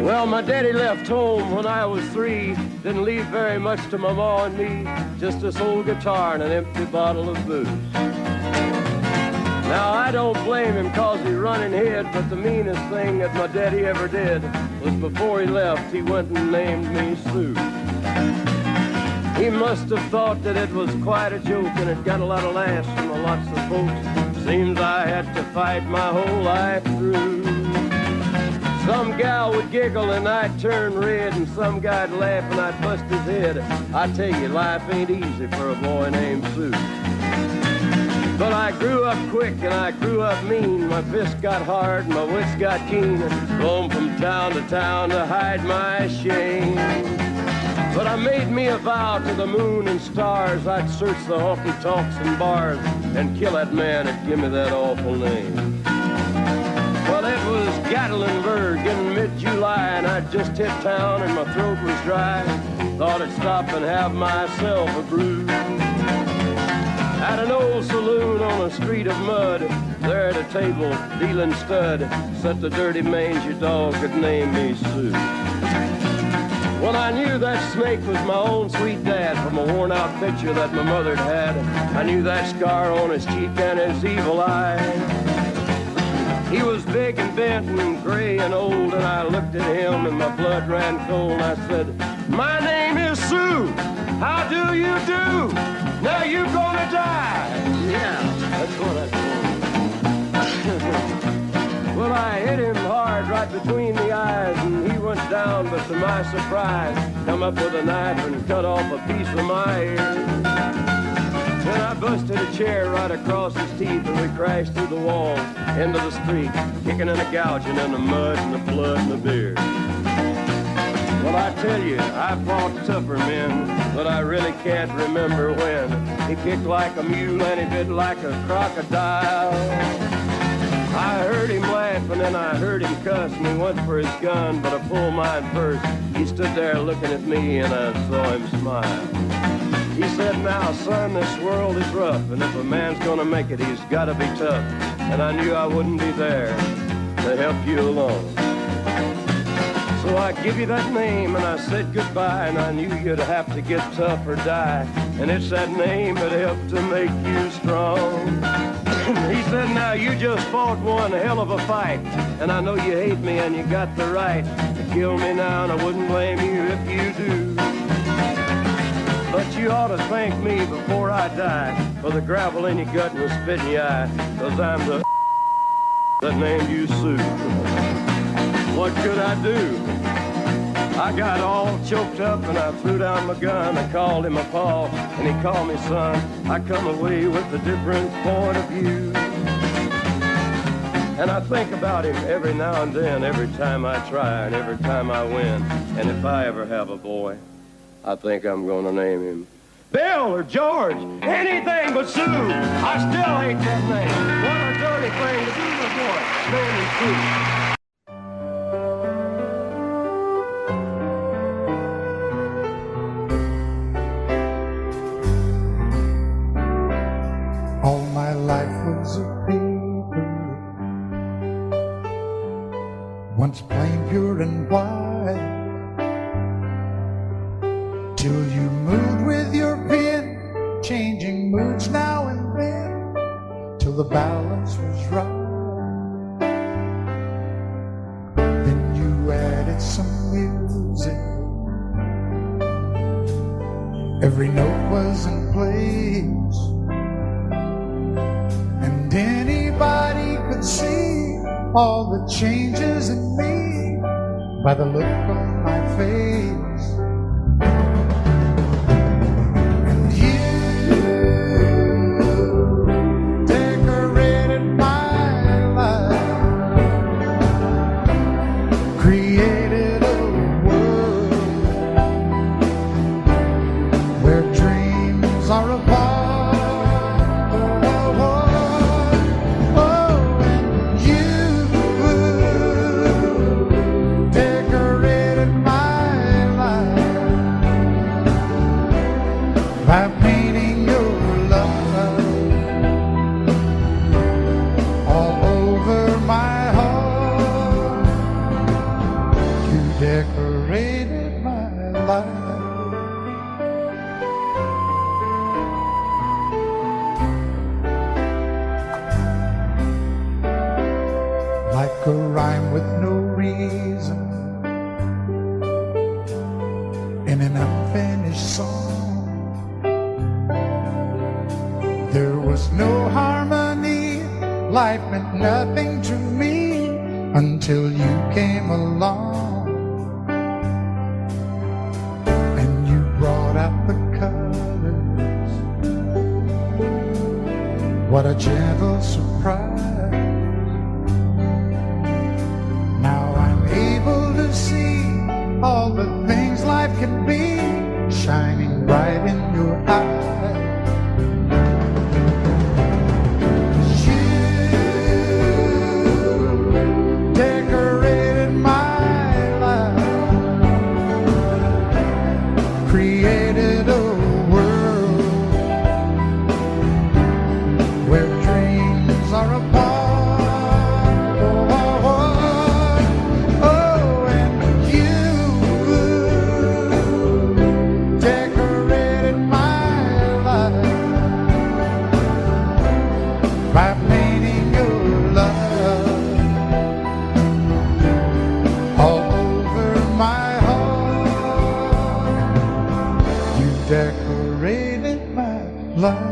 Well, my daddy left home when I was 3. Didn't leave very much to my ma and me. Just this old guitar and an empty bottle of booze. Now, I don't blame him cause he running hid, but the meanest thing that my daddy ever did was before he left, he went and named me Sue. He must have thought that it was quite a joke and it got a lot of laughs from lots of folks. Seems I had to fight my whole life through. Some gal would giggle and I'd turn red, and some guy'd laugh and I'd bust his head. I tell you, life ain't easy for a boy named Sue. But I grew up quick and I grew up mean. My fists got hard and my wits got keen. Roamed from town to hide my shame. But I made me a vow to the moon and stars. I'd search the honky-tonks and bars and kill that man that give me that awful name. Well, it was Gatlinburg in mid-July, and I'd just hit town and my throat was dry. Thought I'd stop and have myself a brew. At an old saloon on a street of mud, there at a table, dealing stud, sat the dirty mangy dog that named me Sue. Well, I knew that snake was my own sweet dad from a worn-out picture that my mother'd had. I knew that scar on his cheek and his evil eye. He was big and bent and gray and old, and I looked at him and my blood ran cold. I said, "My name is Sue. How do you do? Now you gonna die." Yeah, that's what I told him. Well, I hit him hard right between the eyes, and he went down, but to my surprise, come up with a knife and cut off a piece of my ear. Then I busted a chair right across his teeth, and we crashed through the walls into the street, kicking and a gouging in the mud and the blood and the beer. Well, I tell you, I fought tougher men, but I really can't remember when. He kicked like a mule and he bit like a crocodile. I heard him laugh and then I heard him cuss, and he went for his gun, but I pulled mine first. He stood there looking at me and I saw him smile. He said, "Now, son, this world is rough, and if a man's gonna make it, he's gotta be tough." And I knew I wouldn't be there to help you along. So I give you that name and I said goodbye, and I knew you'd have to get tough or die. And it's that name that helped to make you strong. He said, "Now you just fought one hell of a fight, and I know you hate me and you got the right to kill me now, and I wouldn't blame you if you do. But you ought to thank me before I die for the gravel in your gut and the spit in your eye, 'cause I'm the that named you Sue. What could I do? I got all choked up and I threw down my gun. I called him a paw and he called me son. I come away with a different point of view. And I think about him every now and then, every time I try and every time I win. And if I ever have a boy, I think I'm gonna name him Bill or George, anything but Sue. I still hate that name. What a dirty thing to do to a boy. Name him Sue. All my life was a paper, once plain, pure and white, till you moved with your pen, changing moods now and then, till the balance was right. Then you added some music, every note was in place, and anybody could see all the changes in me by the look on my face. And you decorated my life, created a world where dreams are apart. By painting your love all over my heart, you decorated my life. Like a rhyme with no reason in an unfinished song, there was no harmony, life meant nothing to me until you came along. And you brought out the colors, what a gentle surprise. Now I'm able to see all the things life can be, shining bright in your eyes. Created a world where dreams are apart. Oh, and you decorated my life by painting your love all over my decorated my life.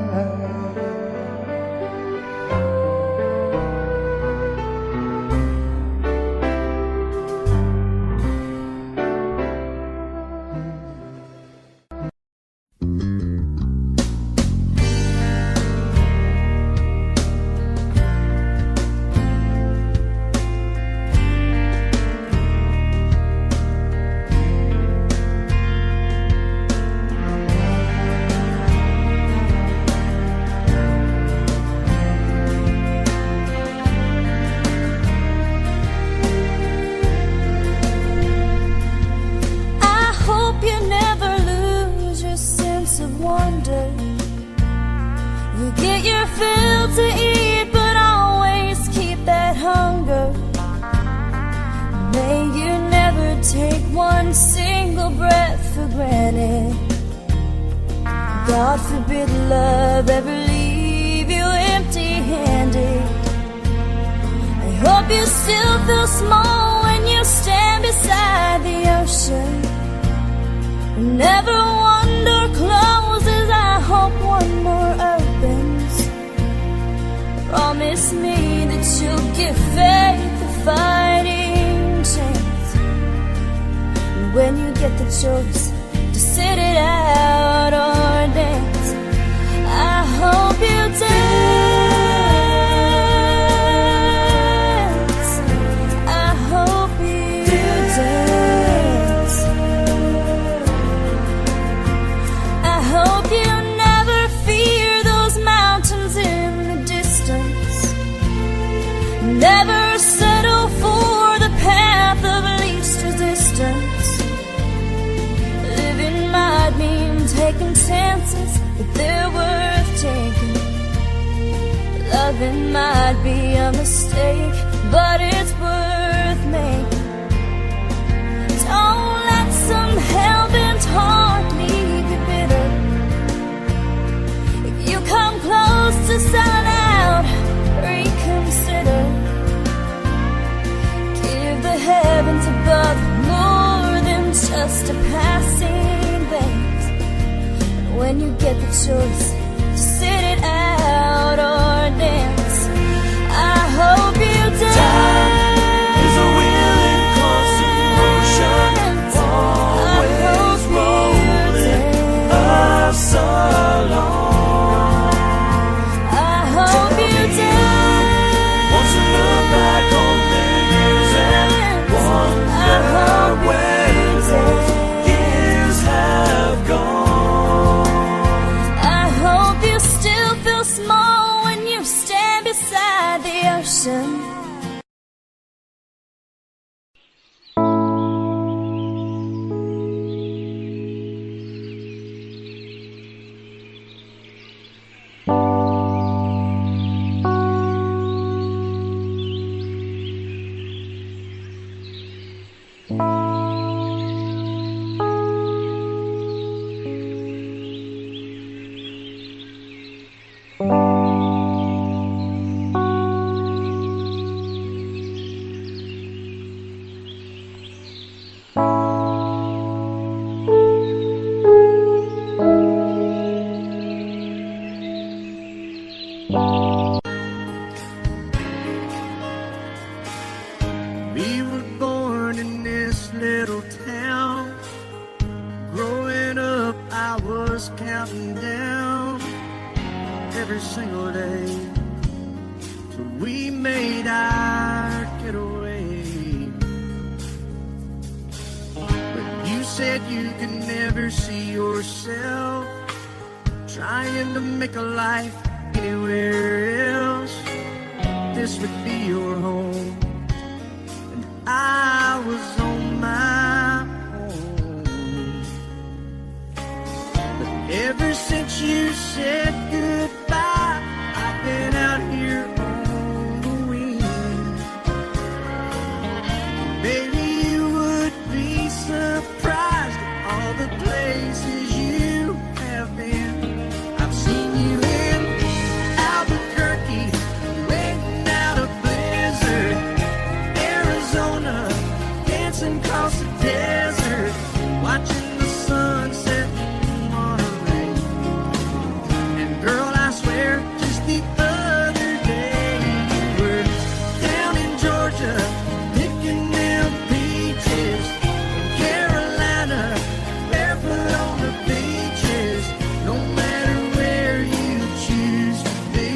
You get your fill to eat, but always keep that hunger. May you never take one single breath for granted. God forbid love ever leave you empty-handed. I hope you still feel small when you stand beside the ocean. Never wonder close promise me that you'll give faith a fighting chance. And when you get the choice to sit it out or dance, I hope you dance. I hope you dance. I hope you never fear those mountains in the distance. Never settle for the path of least resistance. Living might mean taking chances, but they're worth taking. Loving might be a mistake, but it's worth making. Don't let some hell-bent heart leave you bitter. If you come close to selling out, reconsider. Give the heavens above more than just a passing glance. And when you get the choice to sit it out or dance, I hope you dance. Time is a wheel in constant motion, always rolling us along. I hope you dance. Once you look back on the years and wonder where those years have gone. I hope you still feel small when you stand beside the ocean. We were born in this little town. Growing up, I was counting down every single day till we made our getaway. But you said you could never see yourself trying to make a life anywhere else. This would be your home. I was on my own. But ever since you said goodbye, I've been out here on the wing. Maybe you would be surprised at all the places you have been. I've seen you in Albuquerque, waiting out a blizzard, Arizona, dancing across the desert, watching the sunset in Monterey. And girl, I swear, just the other day you were down in Georgia, picking them peaches. In Carolina, barefoot on the beaches. No matter where you choose to be,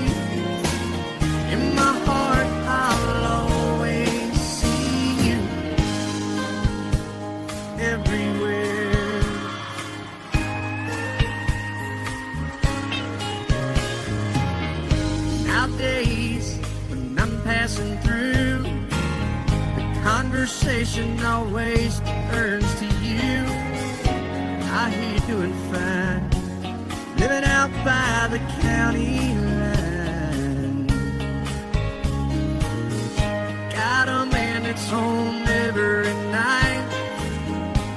in my heart I'll always see you everywhere. Nowadays, when I'm passing through, the conversation always turns to you. I hear you doing fine, living out by the county line. Got a man that's home every night,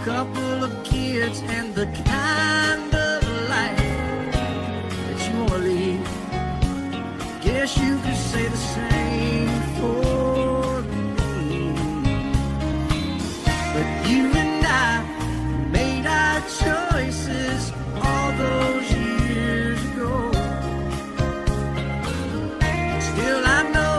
couple of kids and the kind of life that you wanna lead. Guess you could say the same for me. But you and I made our choices all those years ago. Still I know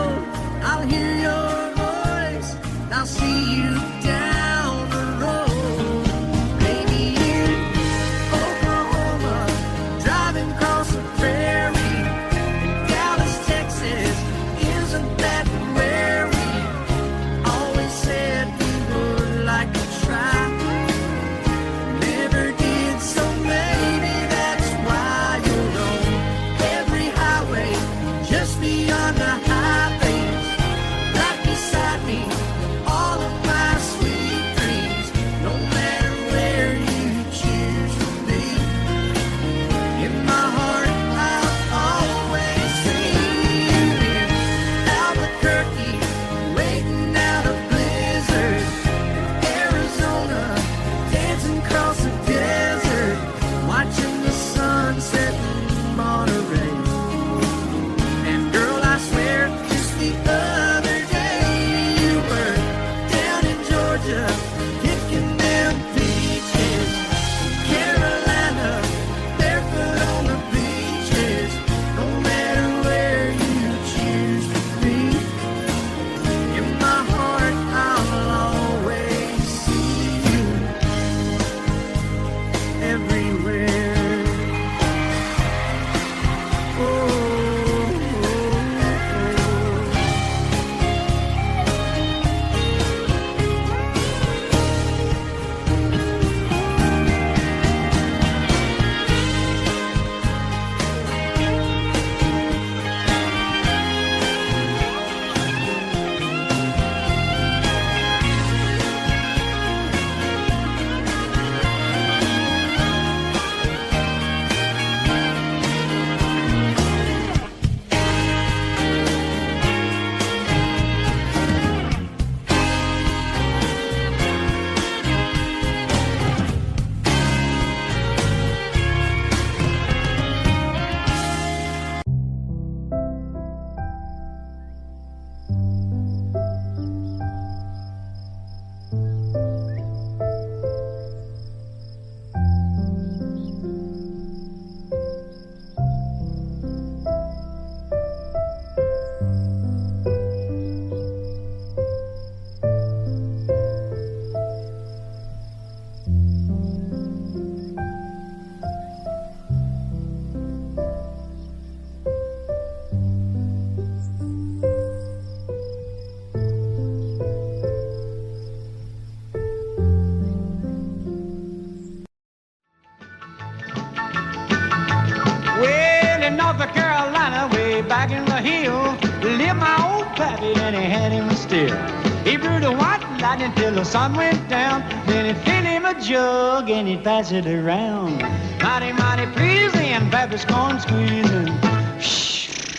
back in the hill lived my old pappy, and he had him still. He brewed a white lightning till the sun went down. Then he'd fill him a jug and he'd pass it around. Mighty, mighty pleasing, pappy's corn squeezing.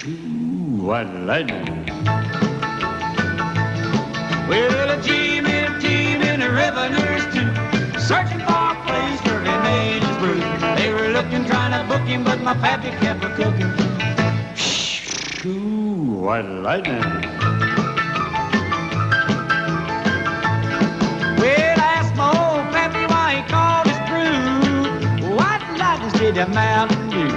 Ooh, white lightning. Well, a team in a river nurse too, searching for a place where he made his brew. They were looking, trying to book him, but my pappy kept a cooking. Ooh, white lightning. Well, I asked my old pappy why he called his brew White Lightning did the Mountain Dew.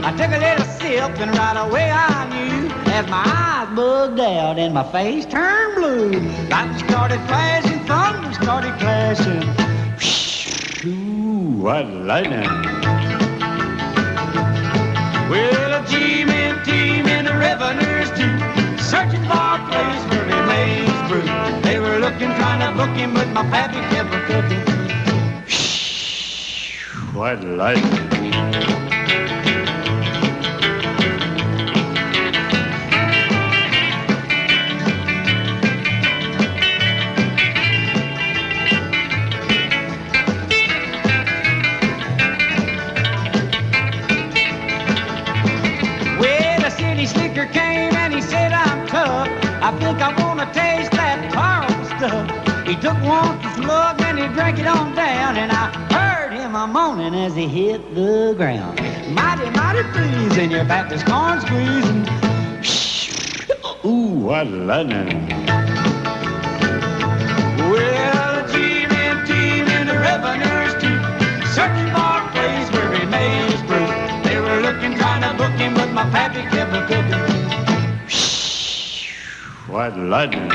I took a little sip and right away I knew, as my eyes bugged out and my face turned blue. Lightning started flashing, thunder started clashing. Ooh, white lightning. Well, a team in the river nurse too, searching for a place where he made his brew. They were looking, trying to book him, but my pappy kept a cooking. White lightning. Slicker came and he said, I'm tough. I think I want to taste that powerful stuff. He took one slug and he drank it on down, and I heard him a moaning as he hit the ground. Mighty, mighty pleasing, your back is corn squeezing. Ooh, what lightning. Well, a team in the river nurse too, searching for a place where he made his brew. They were looking, trying to book him, but my pappy kept a cooking. White lightning.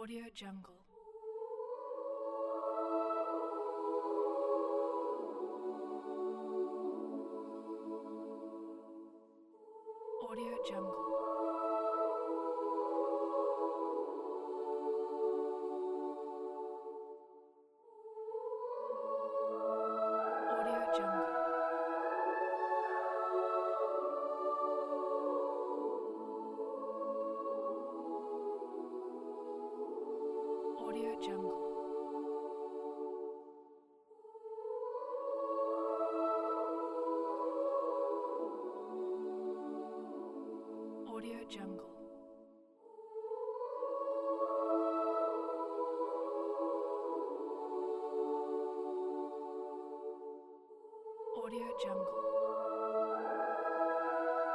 Audio Jungle. Audio Jungle. Audio Jungle. Audio Jungle. Audio Jungle. Audio Jungle.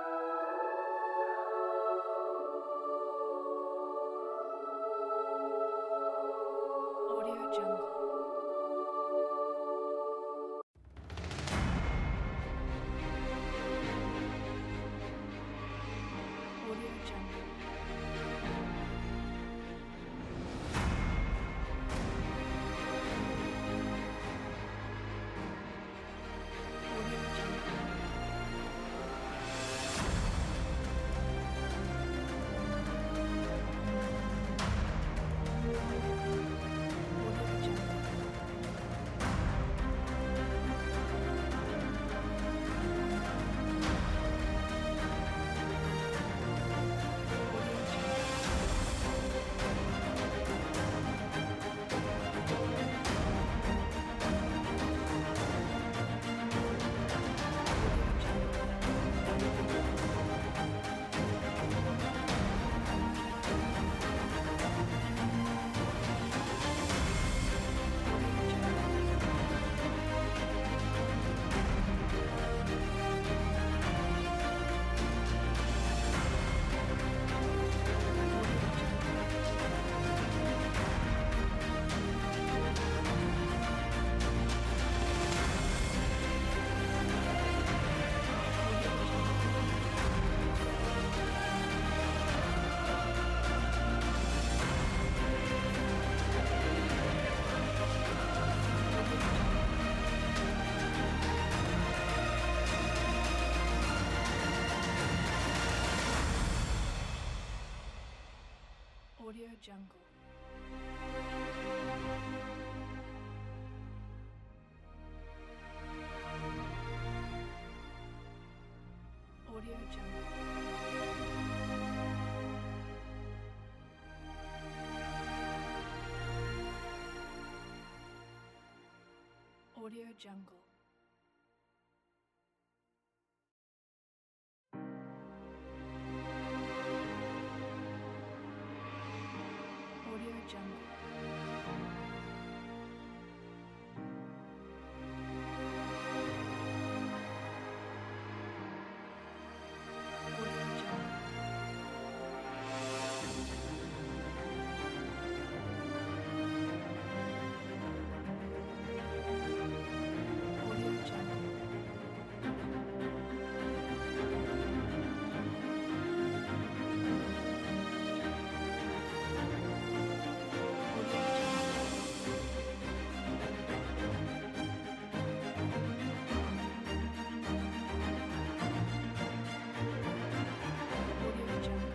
Audio Jungle. Audio Jungle. Audio Jungle. Audio Jungle. Audio Jungle.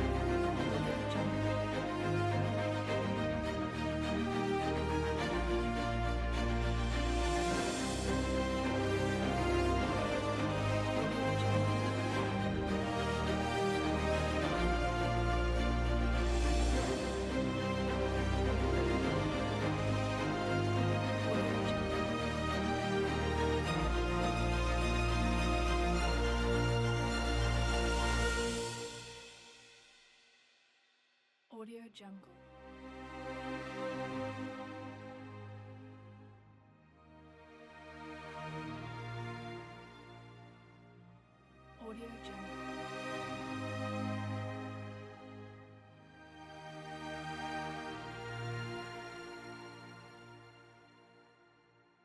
Audio Jungle. Audio Jungle. Audio Jungle.